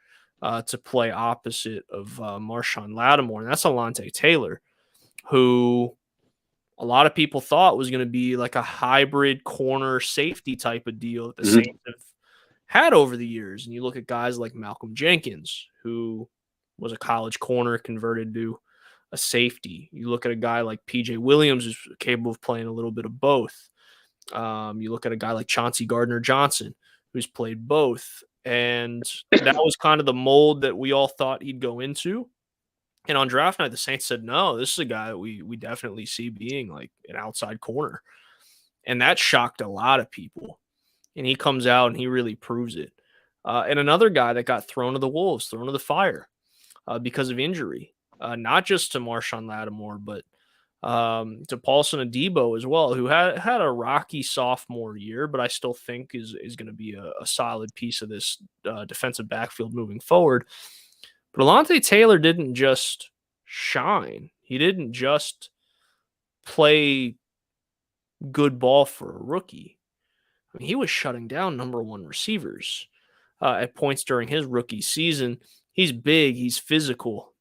to play opposite of Marshawn Lattimore, and that's Alontae Taylor, who a lot of people thought was going to be like a hybrid corner safety type of deal that the Saints have had over the years. And you look at guys like Malcolm Jenkins, who was a college corner converted to a safety. You look at a guy like PJ Williams, who's capable of playing a little bit of both. You look at a guy like Chauncey Gardner-Johnson, who's played both. And that was kind of the mold that we all thought he'd go into. And on draft night, the Saints said, no, this is a guy that we definitely see being like an outside corner. And that shocked a lot of people. And he comes out and he really proves it. And another guy that got thrown to the wolves, thrown to the fire because of injury, not just to Marshawn Lattimore, but to Paulson Adebo as well, who had a rocky sophomore year, but I still think is going to be a solid piece of this defensive backfield moving forward. But Alontae Taylor didn't just shine. He didn't just play good ball for a rookie. I mean, he was shutting down number 1 receivers at points during his rookie season. He's big. He's physical.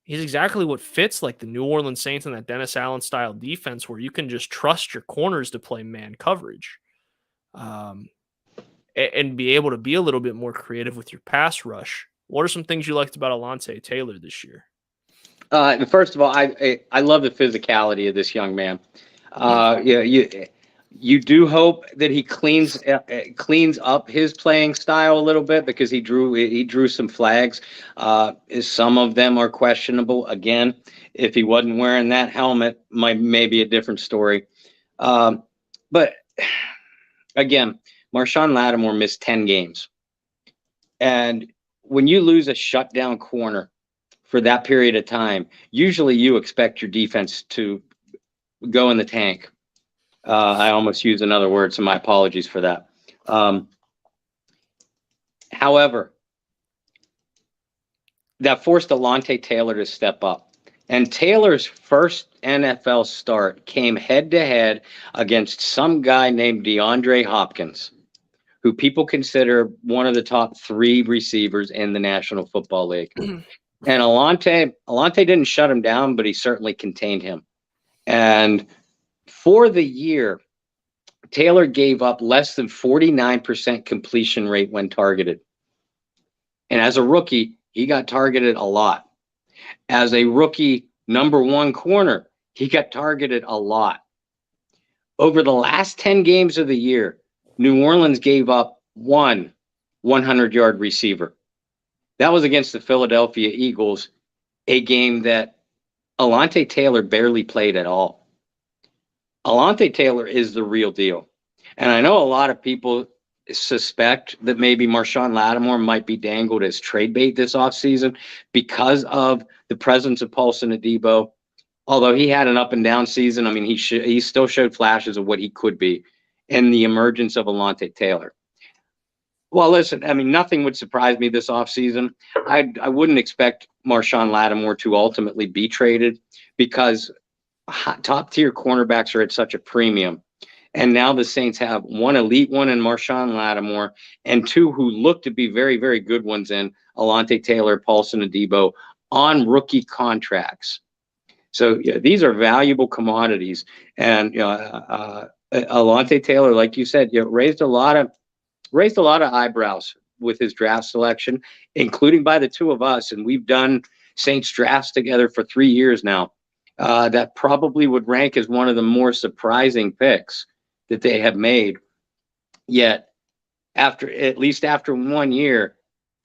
He's exactly what fits like the New Orleans Saints in that Dennis Allen style defense, where you can just trust your corners to play man coverage. And be able to be a little bit more creative with your pass rush. What are some things you liked about Alontae Taylor this year? First of all, I love the physicality of this young man. You do hope that he cleans up his playing style a little bit, because he drew some flags. Some of them are questionable. Again, if he wasn't wearing that helmet, maybe a different story. But again, Marshawn Lattimore missed 10 games. And when you lose a shutdown corner for that period of time, usually you expect your defense to go in the tank. I almost used another word, so my apologies for that. However, that forced Alontae Taylor to step up. And Taylor's first NFL start came head-to-head against some guy named DeAndre Hopkins, who people consider one of the top 3 receivers in the National Football League. And Alontae didn't shut him down, but he certainly contained him. And for the year, Taylor gave up less than 49% completion rate when targeted. And as a rookie, he got targeted a lot. As a rookie number 1 corner, he got targeted a lot. Over the last 10 games of the year, New Orleans gave up 1 100-yard receiver. That was against the Philadelphia Eagles, a game that Alontae Taylor barely played at all. Alontae Taylor is the real deal. And I know a lot of people suspect that maybe Marshawn Lattimore might be dangled as trade bait this offseason because of the presence of Paulson Adebo. Although he had an up and down season, I mean, he still showed flashes of what he could be, and the emergence of Alontae Taylor. Well, listen, I mean, nothing would surprise me this offseason. I wouldn't expect Marshawn Lattimore to ultimately be traded, because top-tier cornerbacks are at such a premium. And now the Saints have 1 elite one in Marshawn Lattimore and 2 who look to be very, very good ones in Alontae Taylor, Paulson Adebo, on rookie contracts. So yeah, these are valuable commodities. And Alontae Taylor, like you said, raised a lot of eyebrows with his draft selection, including by the 2 of us. And we've done Saints drafts together for 3 years now. That probably would rank as one of the more surprising picks that they have made. Yet, at least after 1 year,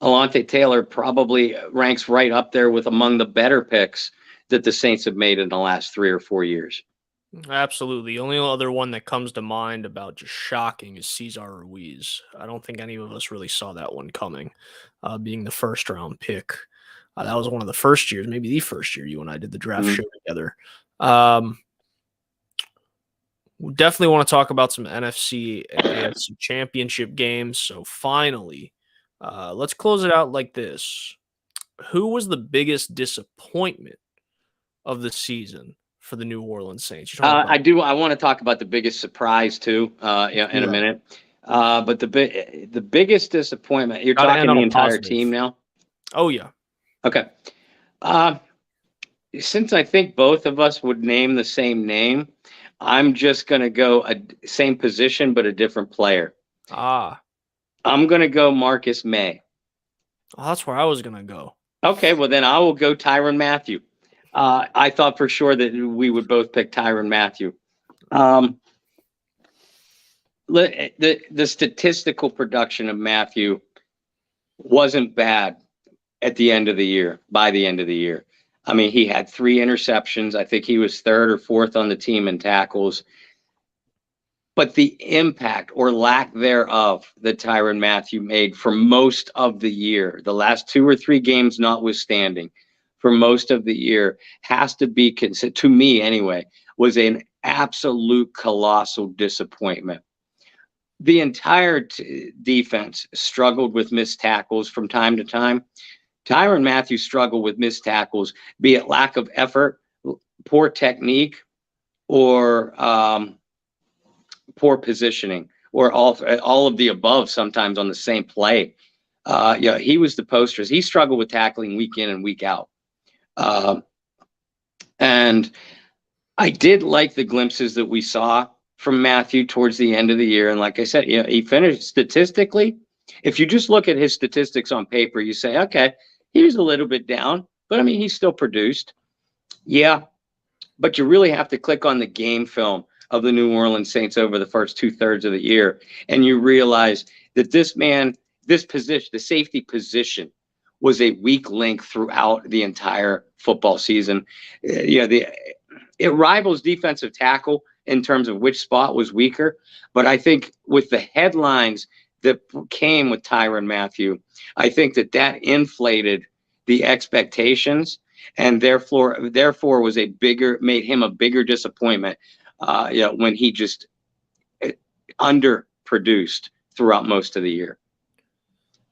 Alontae Taylor probably ranks right up there with among the better picks that the Saints have made in the last 3 or 4 years. Absolutely. The only other one that comes to mind about just shocking is Cesar Ruiz. I don't think any of us really saw that one coming, being the first round pick. That was one of the first years, maybe the first year you and I did the draft show together. We definitely want to talk about some NFC and AFC championship games. So finally, let's close it out like this. Who was the biggest disappointment of the season for the New Orleans Saints? You're talking about I do. I want to talk about the biggest surprise too, in a that. minute. But the biggest disappointment. You're Gotta end talking on the a entire positive. team now. Oh yeah. Okay. Uh, since I think both of us would name the same name, I'm just going to go same position but a different player. Ah. I'm going to go Marcus May. Oh, that's where I was gonna go. Okay, well then I will go Tyrann Mathieu. I thought for sure that we would both pick Tyrann Mathieu. The statistical production of Mathieu wasn't bad at the end of the year. By the end of the year, I mean, he had 3 interceptions. I think he was 3rd or 4th on the team in tackles. But the impact or lack thereof that Tyrann Mathieu made for most of the year, the last 2 or 3 games notwithstanding, for most of the year, has to be considered, to me anyway, was an absolute colossal disappointment. The entire defense struggled with missed tackles from time to time. Tyrann Mathieu struggled with missed tackles, be it lack of effort, poor technique, or poor positioning, or all of the above sometimes on the same play. Yeah, he was the posters. He struggled with tackling week in and week out. And I did like the glimpses that we saw from Mathieu towards the end of the year. And like I said, he finished statistically. If you just look at his statistics on paper, you say, okay, he was a little bit down, but I mean, he still produced. Yeah, but you really have to click on the game film of the New Orleans Saints over the first 2/3 of the year, and you realize that this position, the safety position, was a weak link throughout the entire football season. It rivals defensive tackle in terms of which spot was weaker, but I think with the headlines that came with Tyrann Mathieu, I think that inflated the expectations, and therefore was made him a bigger disappointment. When he just underproduced throughout most of the year.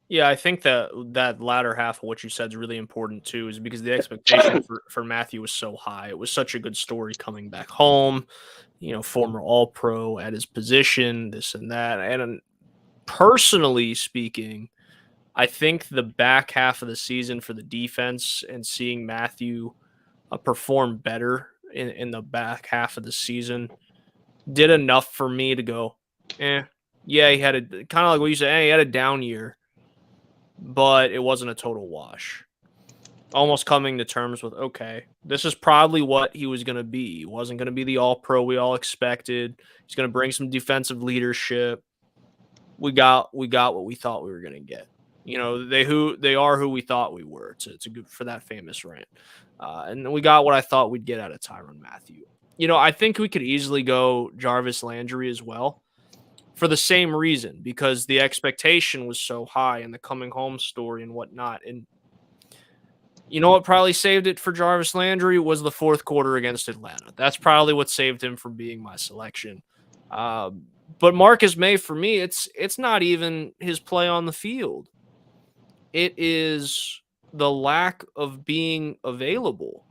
Yeah, I think that latter half of what you said is really important too, is because the expectation for Mathieu was so high. It was such a good story coming back home, former All-Pro at his position, this and that. And personally speaking, I think the back half of the season for the defense and seeing Mathieu perform better in the back half of the season did enough for me to go, yeah, he had a kind of like what you said, he had a down year, but it wasn't a total wash. Almost coming to terms with, okay, this is probably what he was going to be. He wasn't going to be the All-Pro we all expected. He's going to bring some defensive leadership. We got what we thought we were going to get. They are who we thought we were. It's a good for that famous rant. And we got what I thought we'd get out of Tyrann Mathieu. I think we could easily go Jarvis Landry as well for the same reason, because the expectation was so high in the coming home story and whatnot. And what probably saved it for Jarvis Landry was the 4th quarter against Atlanta. That's probably what saved him from being my selection. But Marcus May, for me, it's not even his play on the field. It is the lack of being available.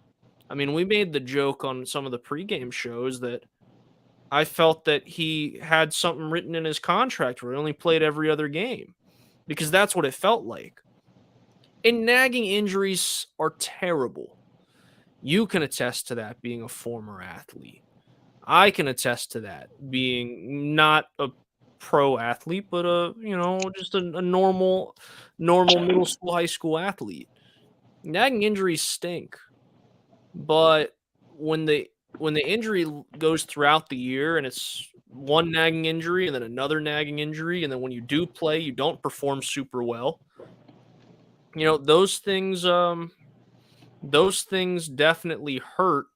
I mean, we made the joke on some of the pregame shows that I felt that he had something written in his contract where he only played every other game, because that's what it felt like. And nagging injuries are terrible. You can attest to that being a former athlete. I can attest to that being not a pro athlete, but just a normal middle school, high school athlete. Nagging injuries stink. But when the injury goes throughout the year and it's one nagging injury and then another nagging injury, and then when you do play, you don't perform super well. Those things definitely hurt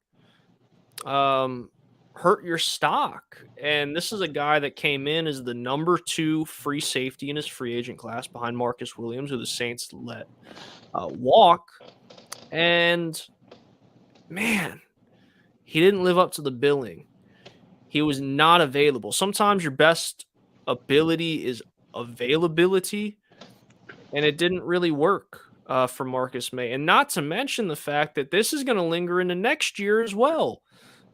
your stock. And this is a guy that came in as the number 2 free safety in his free agent class behind Marcus Williams, who the Saints let walk. And man, he didn't live up to the billing. he was not available. Sometimes your best ability is availability, and it didn't really work for Marcus May. And not to mention the fact that this is going to linger into next year as well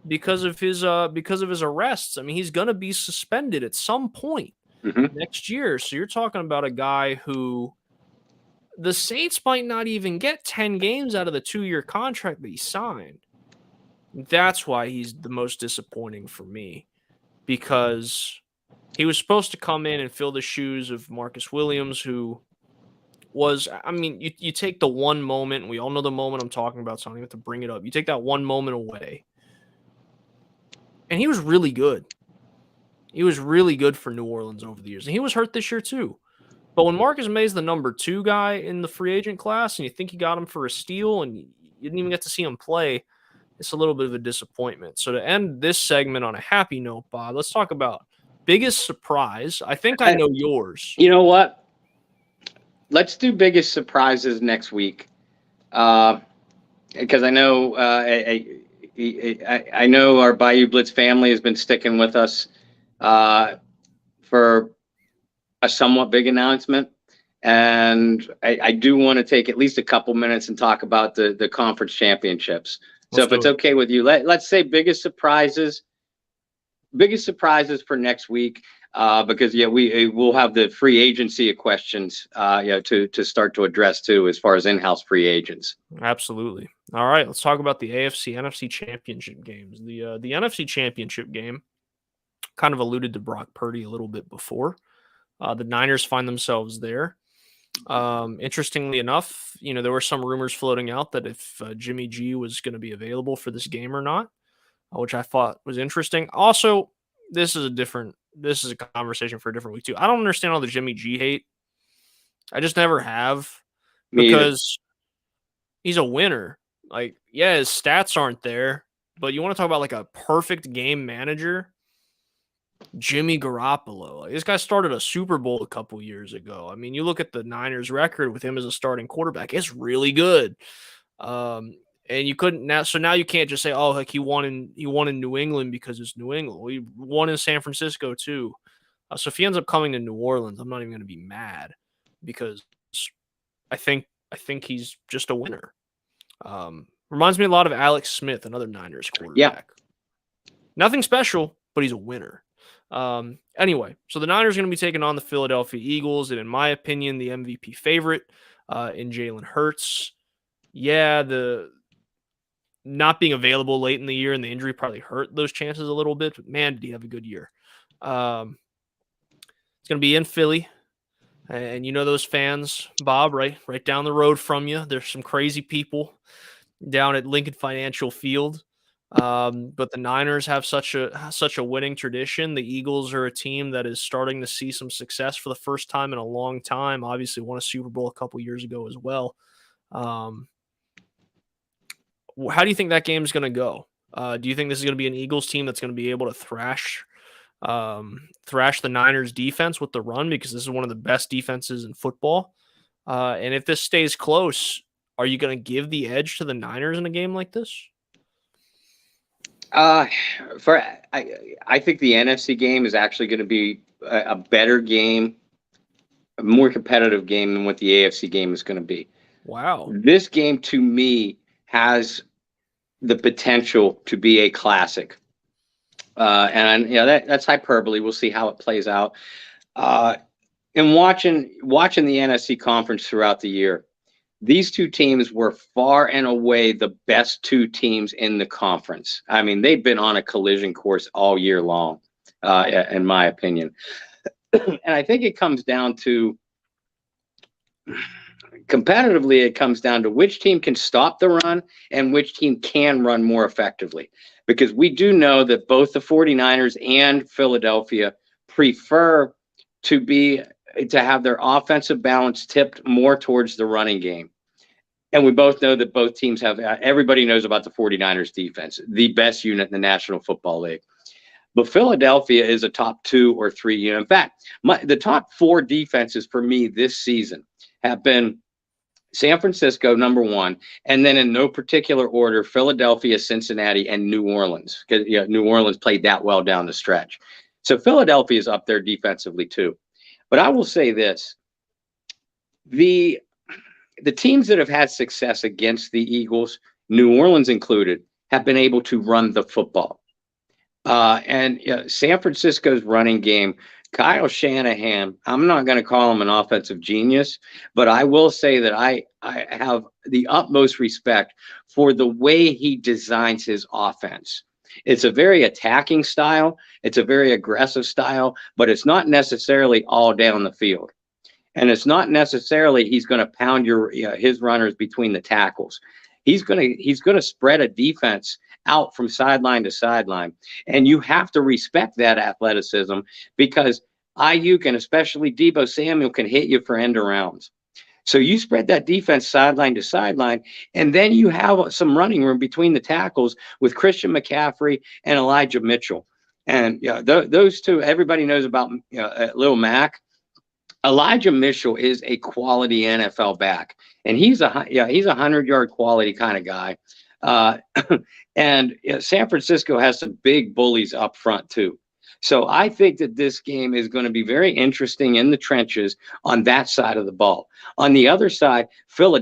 because of his arrests. I mean, he's going to be suspended at some point next year. So you're talking about a guy who the Saints might not even get 10 games out of the 2-year contract that he signed. That's why he's the most disappointing for me, because he was supposed to come in and fill the shoes of Marcus Williams, who was, I mean, you take the one moment, and we all know the moment I'm talking about, so I don't even have to bring it up. You take that one moment away, and he was really good. He was really good for New Orleans over the years, and he was hurt this year too. But when Marcus May's the number 2 guy in the free agent class, and you think you got him for a steal, and you didn't even get to see him play, it's a little bit of a disappointment. So to end this segment on a happy note, Bob, let's talk about biggest surprise. I think I know yours. You know what? Let's do biggest surprises next week, because I know I know our Bayou Blitz family has been sticking with us for a somewhat big announcement, and I do want to take at least a couple minutes and talk about the conference championships. So if it's okay with you, let's say biggest surprises for next week, because we'll have the free agency questions to start to address too, as far as in-house free agents. Absolutely. All right, let's talk about the AFC NFC championship games. The NFC championship game kind of alluded to Brock Purdy a little bit before. The Niners find themselves there. Interestingly enough, there were some rumors floating out that if Jimmy G was going to be available for this game or not, which I thought was interesting. Also, this is a conversation for a different week too. I don't understand all the Jimmy G hate. I just never have, because he's a winner. Like, yeah, his stats aren't there, but you want to talk about like a perfect game manager? Jimmy Garoppolo. Like, this guy started a Super Bowl a couple years ago. I mean, you look at the Niners record with him as a starting quarterback, it's really good. And you couldn't now, so now you can't just say, oh, like he won in New England because it's New England. Well, he won in San Francisco too. So if he ends up coming to New Orleans, I'm not even going to be mad, because I think he's just a winner. Reminds me a lot of Alex Smith, another Niners quarterback. Yeah. Nothing special, but he's a winner. Anyway, so the Niners are going to be taking on the Philadelphia Eagles, and in my opinion, the MVP favorite in Jalen Hurts. Yeah, the not being available late in the year and the injury probably hurt those chances a little bit, but man, did he have a good year. It's going to be in Philly, and those fans, Bob, right down the road from you. There's some crazy people down at Lincoln Financial Field. But the Niners have such a winning tradition. The Eagles are a team that is starting to see some success for the first time in a long time. Obviously won a Super Bowl a couple years ago as well. How do you think that game is going to go? Do you think this is going to be an Eagles team that's going to be able to thrash the Niners defense with the run, because this is one of the best defenses in football? And if this stays close, are you going to give the edge to the Niners in a game like this? I think the NFC game is actually going to be a better game, a more competitive game than what the AFC game is going to be. Wow. This game, to me, has the potential to be a classic. And that's hyperbole. We'll see how it plays out. And watching the NFC conference throughout the year, these two teams were far and away the best two teams in the conference. I mean, they've been on a collision course all year long, in my opinion. And I think it comes down to, competitively, it comes down to which team can stop the run and which team can run more effectively. Because we do know that both the 49ers and Philadelphia prefer to have their offensive balance tipped more towards the running game. And we both know that both teams have, everybody knows about the 49ers defense, the best unit in the National Football League. But Philadelphia is a top 2 or 3 unit. In fact, the top 4 defenses for me this season have been San Francisco, number one, and then in no particular order, Philadelphia, Cincinnati, and New Orleans. Because New Orleans played that well down the stretch. So Philadelphia is up there defensively too. But I will say this: the teams that have had success against the Eagles, New Orleans included, have been able to run the football. And San Francisco's running game, Kyle Shanahan, I'm not going to call him an offensive genius, but I will say that I have the utmost respect for the way he designs his offense. It's a very attacking style. It's a very aggressive style, but it's not necessarily all down the field. And it's not necessarily he's going to pound his runners between the tackles. He's going to spread a defense out from sideline to sideline. And you have to respect that athleticism because Ayuk and especially Deebo Samuel can hit you for end arounds. So you spread that defense sideline to sideline, and then you have some running room between the tackles with Christian McCaffrey and Elijah Mitchell. And those two, everybody knows about Lil Mac. Elijah Mitchell is a quality NFL back, and he's a 100-yard quality kind of guy. And San Francisco has some big bullies up front too. So I think that this game is going to be very interesting in the trenches on that side of the ball. On the other side, San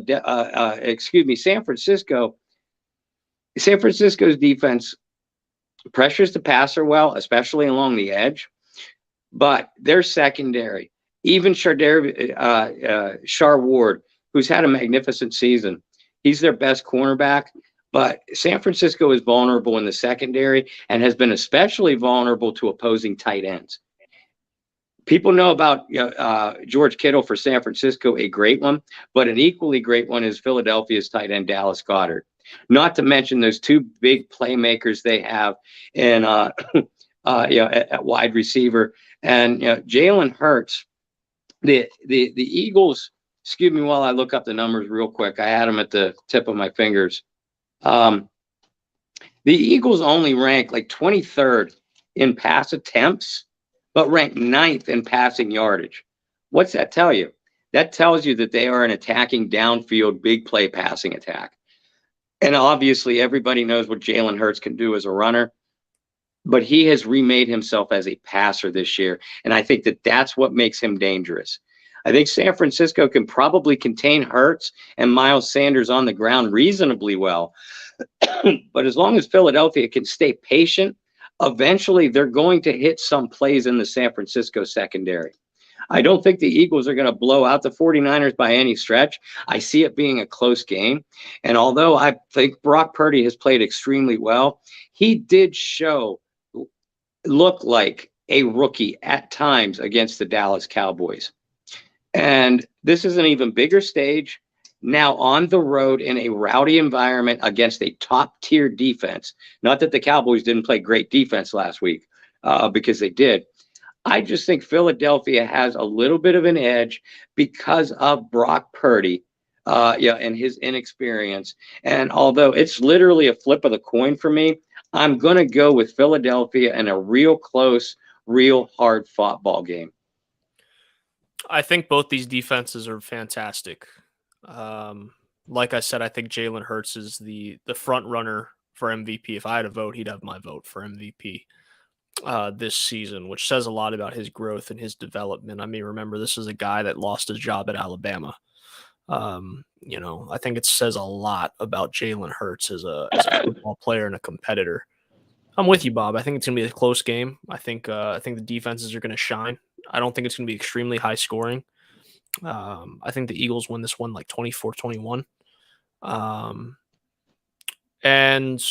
Francisco. San Francisco's defense pressures the passer well, especially along the edge, but their secondary, even Shar Ward, who's had a magnificent season, he's their best cornerback. But San Francisco is vulnerable in the secondary and has been especially vulnerable to opposing tight ends. People know about George Kittle for San Francisco, a great one, but an equally great one is Philadelphia's tight end Dallas Goedert. Not to mention those two big playmakers they have in at wide receiver, and Jalen Hurts. The Eagles. Excuse me while I look up the numbers real quick. I had them at the tip of my fingers. The Eagles only rank like 23rd in pass attempts, but rank 9th in passing yardage. What's that tell you? That tells you that they are an attacking downfield, big play passing attack. And obviously everybody knows what Jalen Hurts can do as a runner, but he has remade himself as a passer this year. And I think that that's what makes him dangerous. I think San Francisco can probably contain Hurts and Miles Sanders on the ground reasonably well. But as long as Philadelphia can stay patient, eventually they're going to hit some plays in the San Francisco secondary. I don't think the Eagles are going to blow out the 49ers by any stretch. I see it being a close game. And although I think Brock Purdy has played extremely well, he did look like a rookie at times against the Dallas Cowboys. And this is an even bigger stage now on the road in a rowdy environment against a top-tier defense. Not that the Cowboys didn't play great defense last week, because they did. I just think Philadelphia has a little bit of an edge because of Brock Purdy, and his inexperience. And although it's literally a flip of the coin for me, I'm going to go with Philadelphia in a real close, real hard-fought ball game. I think both these defenses are fantastic. Like I said, I think Jalen Hurts is the front runner for MVP. If I had a vote, he'd have my vote for MVP this season, which says a lot about his growth and his development. I mean, remember, this is a guy that lost his job at Alabama. I think it says a lot about Jalen Hurts as a football player and a competitor. I'm with you, Bob. I think it's going to be a close game. I think the defenses are going to shine. I don't think it's going to be extremely high scoring. I think the Eagles win this one like 24-21. And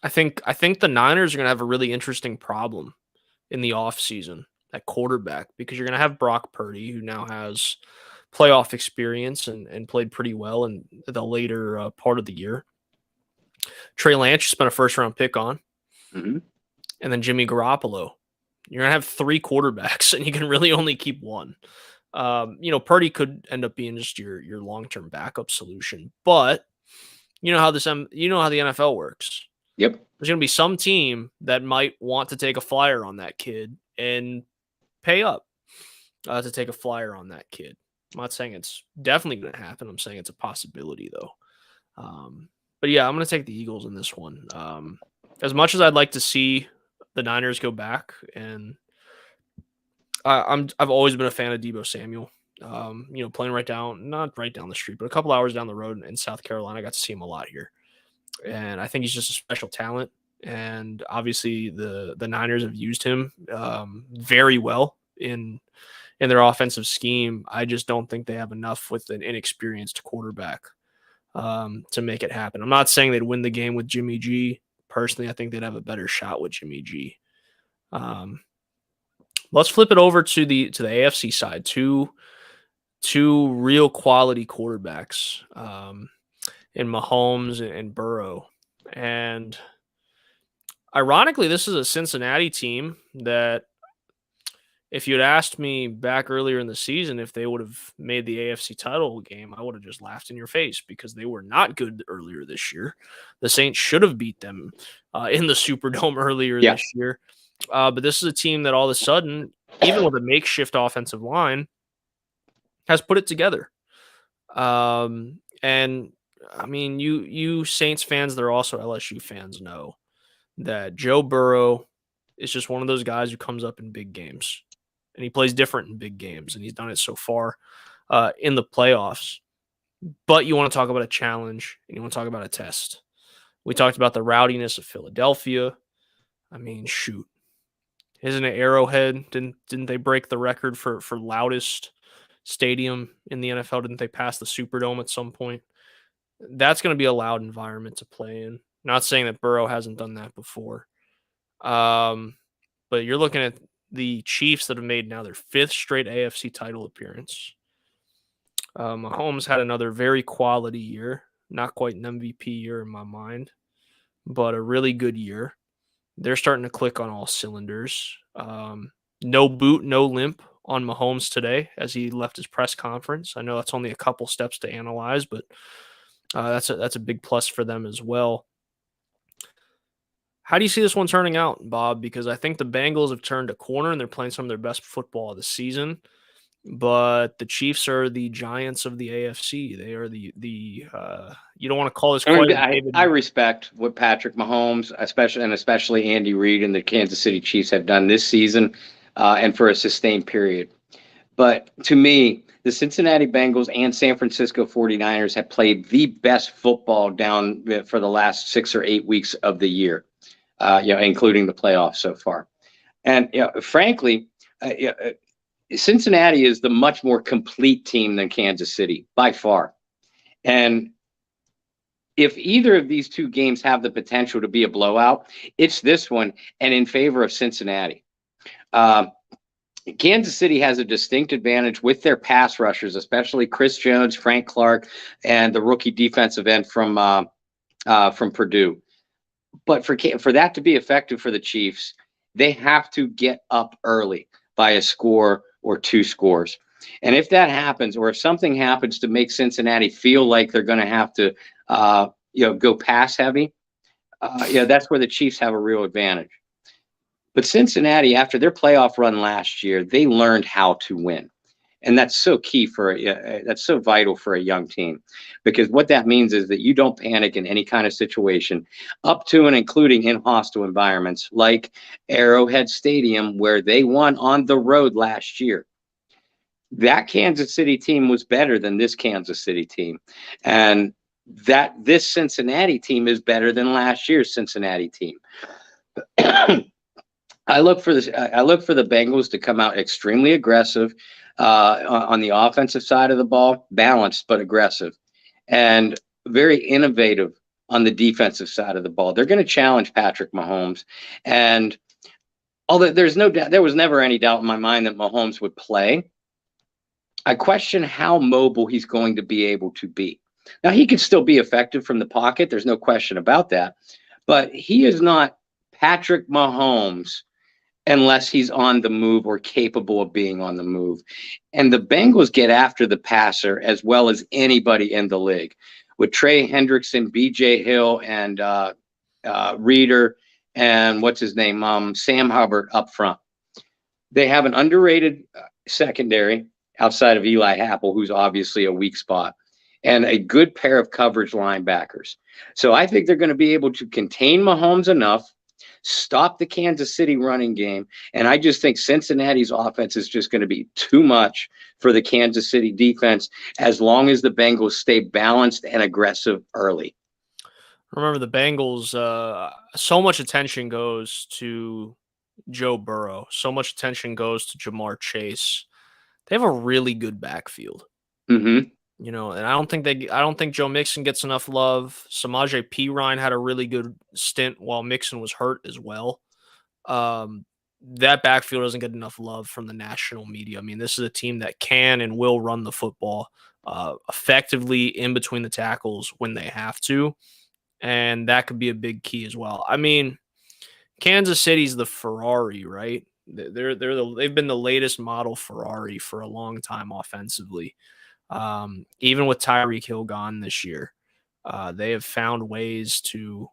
I think the Niners are going to have a really interesting problem in the offseason at quarterback because you're going to have Brock Purdy, who now has playoff experience and played pretty well in the later part of the year. Trey Lance spent a first-round pick on. Mm-hmm. And then Jimmy Garoppolo. You're going to have 3 quarterbacks, and you can really only keep one. Purdy could end up being just your long-term backup solution. But you know how the NFL works. Yep. There's going to be some team that might want to take a flyer on that kid and pay up to take a flyer on that kid. I'm not saying it's definitely going to happen. I'm saying it's a possibility, though. But yeah, I'm going to take the Eagles in this one. As much as I'd like to see the Niners go back, and I've always been a fan of Deebo Samuel. Playing not right down the street, but a couple hours down the road in South Carolina. I got to see him a lot here, and I think he's just a special talent. And obviously, the Niners have used him very well in their offensive scheme. I just don't think they have enough with an inexperienced quarterback to make it happen. I'm not saying they'd win the game with Jimmy G. Personally, I think they'd have a better shot with Jimmy G. Let's flip it over to the AFC side. Two real quality quarterbacks in Mahomes and Burrow. And ironically, this is a Cincinnati team that, if you had asked me back earlier in the season if they would have made the AFC title game, I would have just laughed in your face because they were not good earlier this year. The Saints should have beat them in the Superdome earlier this year. But this is a team that all of a sudden, even with a makeshift offensive line, has put it together. And I mean, you Saints fans, they're also LSU fans, know that Joe Burrow is just one of those guys who comes up in big games. And he plays different in big games, and he's done it so far in the playoffs. But you want to talk about a challenge, and you want to talk about a test. We talked about the rowdiness of Philadelphia. I mean, shoot. Isn't it Arrowhead? Didn't they break the record for loudest stadium in the NFL? Didn't they pass the Superdome at some point? That's going to be a loud environment to play in. Not saying that Burrow hasn't done that before. But you're looking at the Chiefs that have made now their 5th straight AFC title appearance. Mahomes had another very quality year. Not quite an MVP year in my mind, but a really good year. They're starting to click on all cylinders. No boot, no limp on Mahomes today as he left his press conference. I know that's only a couple steps to analyze, but that's a big plus for them as well. How do you see this one turning out, Bob? Because I think the Bengals have turned a corner and they're playing some of their best football of the season. But the Chiefs are the giants of the AFC. They are the you don't want to call this quite I respect what Patrick Mahomes, especially Andy Reid and the Kansas City Chiefs have done this season and for a sustained period. But to me, the Cincinnati Bengals and San Francisco 49ers have played the best football down for the last 6 or 8 weeks of the year. Including the playoffs so far. And frankly, Cincinnati is the much more complete team than Kansas City by far. And if either of these two games have the potential to be a blowout, it's this one and in favor of Cincinnati. Kansas City has a distinct advantage with their pass rushers, especially Chris Jones, Frank Clark, and the rookie defensive end from Purdue. But for that to be effective for the Chiefs, they have to get up early by a score or 2 scores. And if that happens, or if something happens to make Cincinnati feel like they're going to have to, go pass heavy, that's where the Chiefs have a real advantage. But Cincinnati, after their playoff run last year, they learned how to win. And that's so key that's so vital for a young team, because what that means is that you don't panic in any kind of situation, up to and including in hostile environments like Arrowhead Stadium, where they won on the road last year. That Kansas City team was better than this Kansas City team. And that this Cincinnati team is better than last year's Cincinnati team. I look for the Bengals to come out extremely aggressive on the offensive side of the ball, balanced but aggressive, and very innovative on the defensive side of the ball. They're going to challenge Patrick Mahomes, and although there's no doubt, there was never any doubt in my mind that Mahomes would play, I question how mobile he's going to be able to be. Now, he could still be effective from the pocket. There's no question about that, but he is not Patrick Mahomes unless he's on the move or capable of being on the move. And the Bengals get after the passer as well as anybody in the league, with Trey Hendrickson, B.J. Hill, and Reeder, and what's his name, Sam Hubbard up front. They have an underrated secondary, outside of Eli Apple, who's obviously a weak spot, and a good pair of coverage linebackers. So I think they're going to be able to contain Mahomes enough, stop the Kansas City running game, and I just think Cincinnati's offense is just going to be too much for the Kansas City defense as long as the Bengals stay balanced and aggressive early. Remember the Bengals, so much attention goes to Joe Burrow. So much attention goes to Jamar Chase. They have a really good backfield. Mm-hmm. You know, and I don't think Joe Mixon gets enough love. Samaje Perine had a really good stint while Mixon was hurt as well. That backfield doesn't get enough love from the national media. I mean, this is a team that can and will run the football effectively in between the tackles when they have to, and that could be a big key as well. I mean, Kansas City's the Ferrari, right? They've been the latest model Ferrari for a long time offensively. Even with Tyreek Hill gone this year, they have found ways to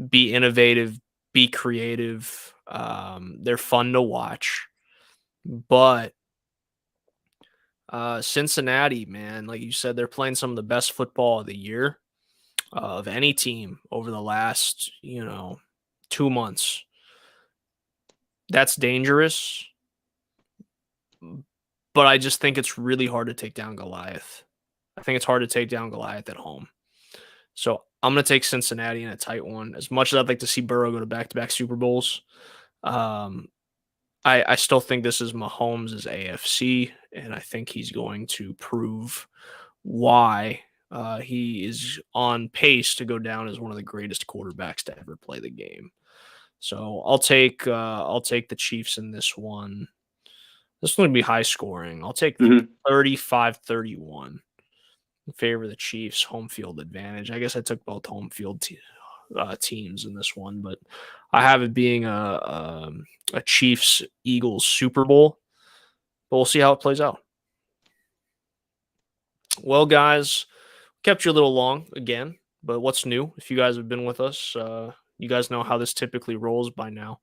be innovative, be creative. They're fun to watch, but Cincinnati, man, like you said, they're playing some of the best football of the year of any team over the last, 2 months. That's dangerous, but I just think it's really hard to take down Goliath. I think it's hard to take down Goliath at home. So I'm going to take Cincinnati in a tight one. As much as I'd like to see Burrow go to back-to-back Super Bowls, I still think this is Mahomes' AFC, and I think he's going to prove why he is on pace to go down as one of the greatest quarterbacks to ever play the game. So I'll take the Chiefs in this one. This one would be high scoring. I'll take 35-31 in favor of the Chiefs. Home field advantage. I guess I took both home field teams in this one, but I have it being a Chiefs-Eagles Super Bowl. But we'll see how it plays out. Well, guys, kept you a little long again, but what's new? If you guys have been with us, you guys know how this typically rolls by now.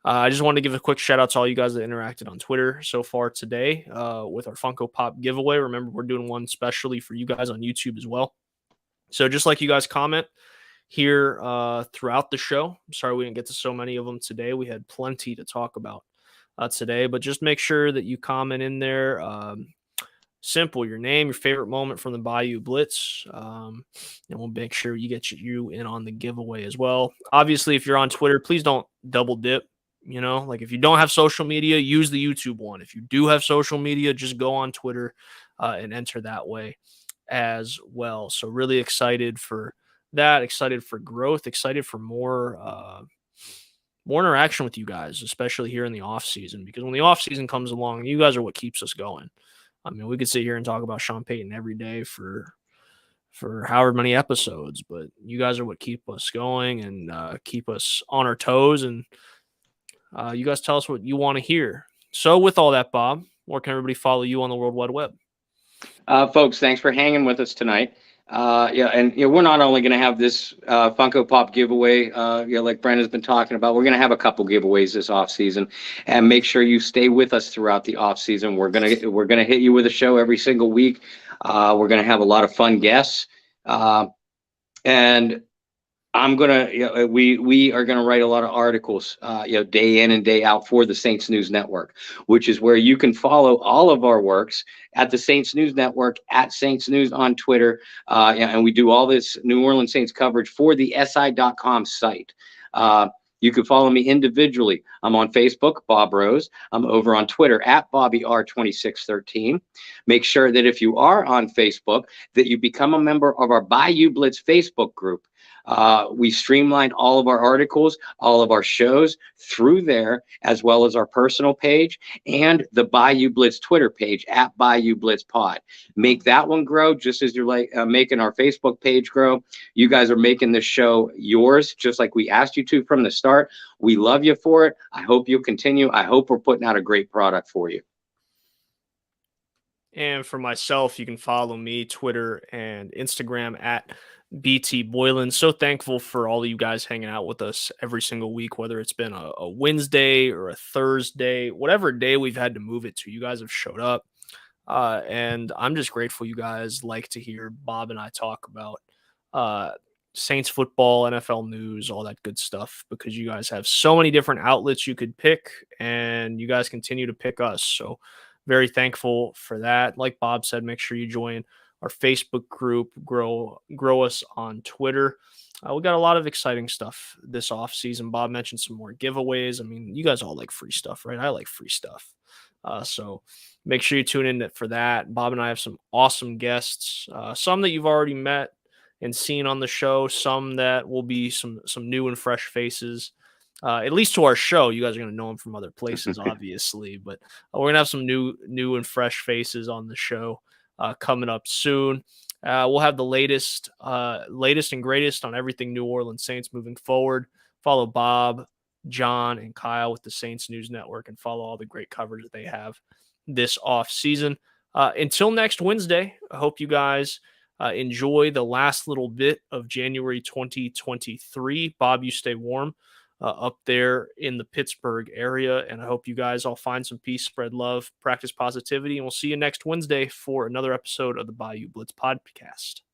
I just wanted to give a quick shout out to all you guys that interacted on Twitter so far today with our Funko Pop giveaway. Remember, we're doing one specially for you guys on YouTube as well. So just like you guys comment here throughout the show. I'm sorry we didn't get to so many of them today. We had plenty to talk about today, but just make sure that you comment in there. Simple, your name, your favorite moment from the Bayou Blitz, and we'll make sure you get you in on the giveaway as well. Obviously, if you're on Twitter, please don't double dip. Like if you don't have social media, use the YouTube one. If you do have social media, just go on Twitter and enter that way as well. So really excited for that, excited for growth, excited for more interaction with you guys, especially here in the off season, because when the off season comes along, you guys are what keeps us going. I mean, we could sit here and talk about Sean Payton every day for however many episodes, but you guys are what keep us going and keep us on our toes. And you guys tell us what you want to hear. So with all that, Bob, where can everybody follow you on the World Wide Web? Folks, thanks for hanging with us tonight. We're not only going to have this Funko Pop giveaway, like Brendan's been talking about. We're going to have a couple giveaways this off season, and make sure you stay with us throughout the off season. We're gonna hit you with a show every single week. We're going to have a lot of fun guests, and I'm gonna, we are gonna write a lot of articles, day in and day out for the Saints News Network, which is where you can follow all of our works at the Saints News Network, at Saints News on Twitter, and we do all this New Orleans Saints coverage for the SI.com site. You can follow me individually. I'm on Facebook, Bob Rose. I'm over on Twitter at BobbyR2613. Make sure that if you are on Facebook, that you become a member of our Bayou Blitz Facebook group. We streamlined all of our articles, all of our shows through there, as well as our personal page and the Bayou Blitz Twitter page at Bayou Blitz Pod. Make that one grow just as you're making our Facebook page grow. You guys are making this show yours, just like we asked you to from the start. We love you for it. I hope you'll continue. I hope we're putting out a great product for you. And for myself, you can follow me, Twitter and Instagram at BT Boylan. So thankful for all of you guys hanging out with us every single week, whether it's been a Wednesday or a Thursday, whatever day we've had to move it to. You guys have showed up. And I'm just grateful you guys like to hear Bob and I talk about uh, Saints football, NFL news, all that good stuff, because you guys have so many different outlets you could pick, and you guys continue to pick us. So very thankful for that. Like Bob said, make sure you join our Facebook group, grow us on Twitter. We got a lot of exciting stuff this off season. Bob mentioned some more giveaways. I mean, you guys all like free stuff, right? I like free stuff. So make sure you tune in for that. Bob and I have some awesome guests, some that you've already met and seen on the show, some that will be some new and fresh faces. At least to our show, you guys are going to know them from other places, obviously, but we're going to have some new and fresh faces on the show coming up soon. We'll have the latest and greatest on everything New Orleans Saints moving forward. Follow Bob, John, and Kyle with the Saints News Network, and follow all the great coverage that they have this off season. Until next Wednesday, I hope you guys enjoy the last little bit of January 2023. Bob, you stay warm up there in the Pittsburgh area, and I hope you guys all find some peace, spread love, practice positivity, and we'll see you next Wednesday for another episode of the Bayou Blitz podcast.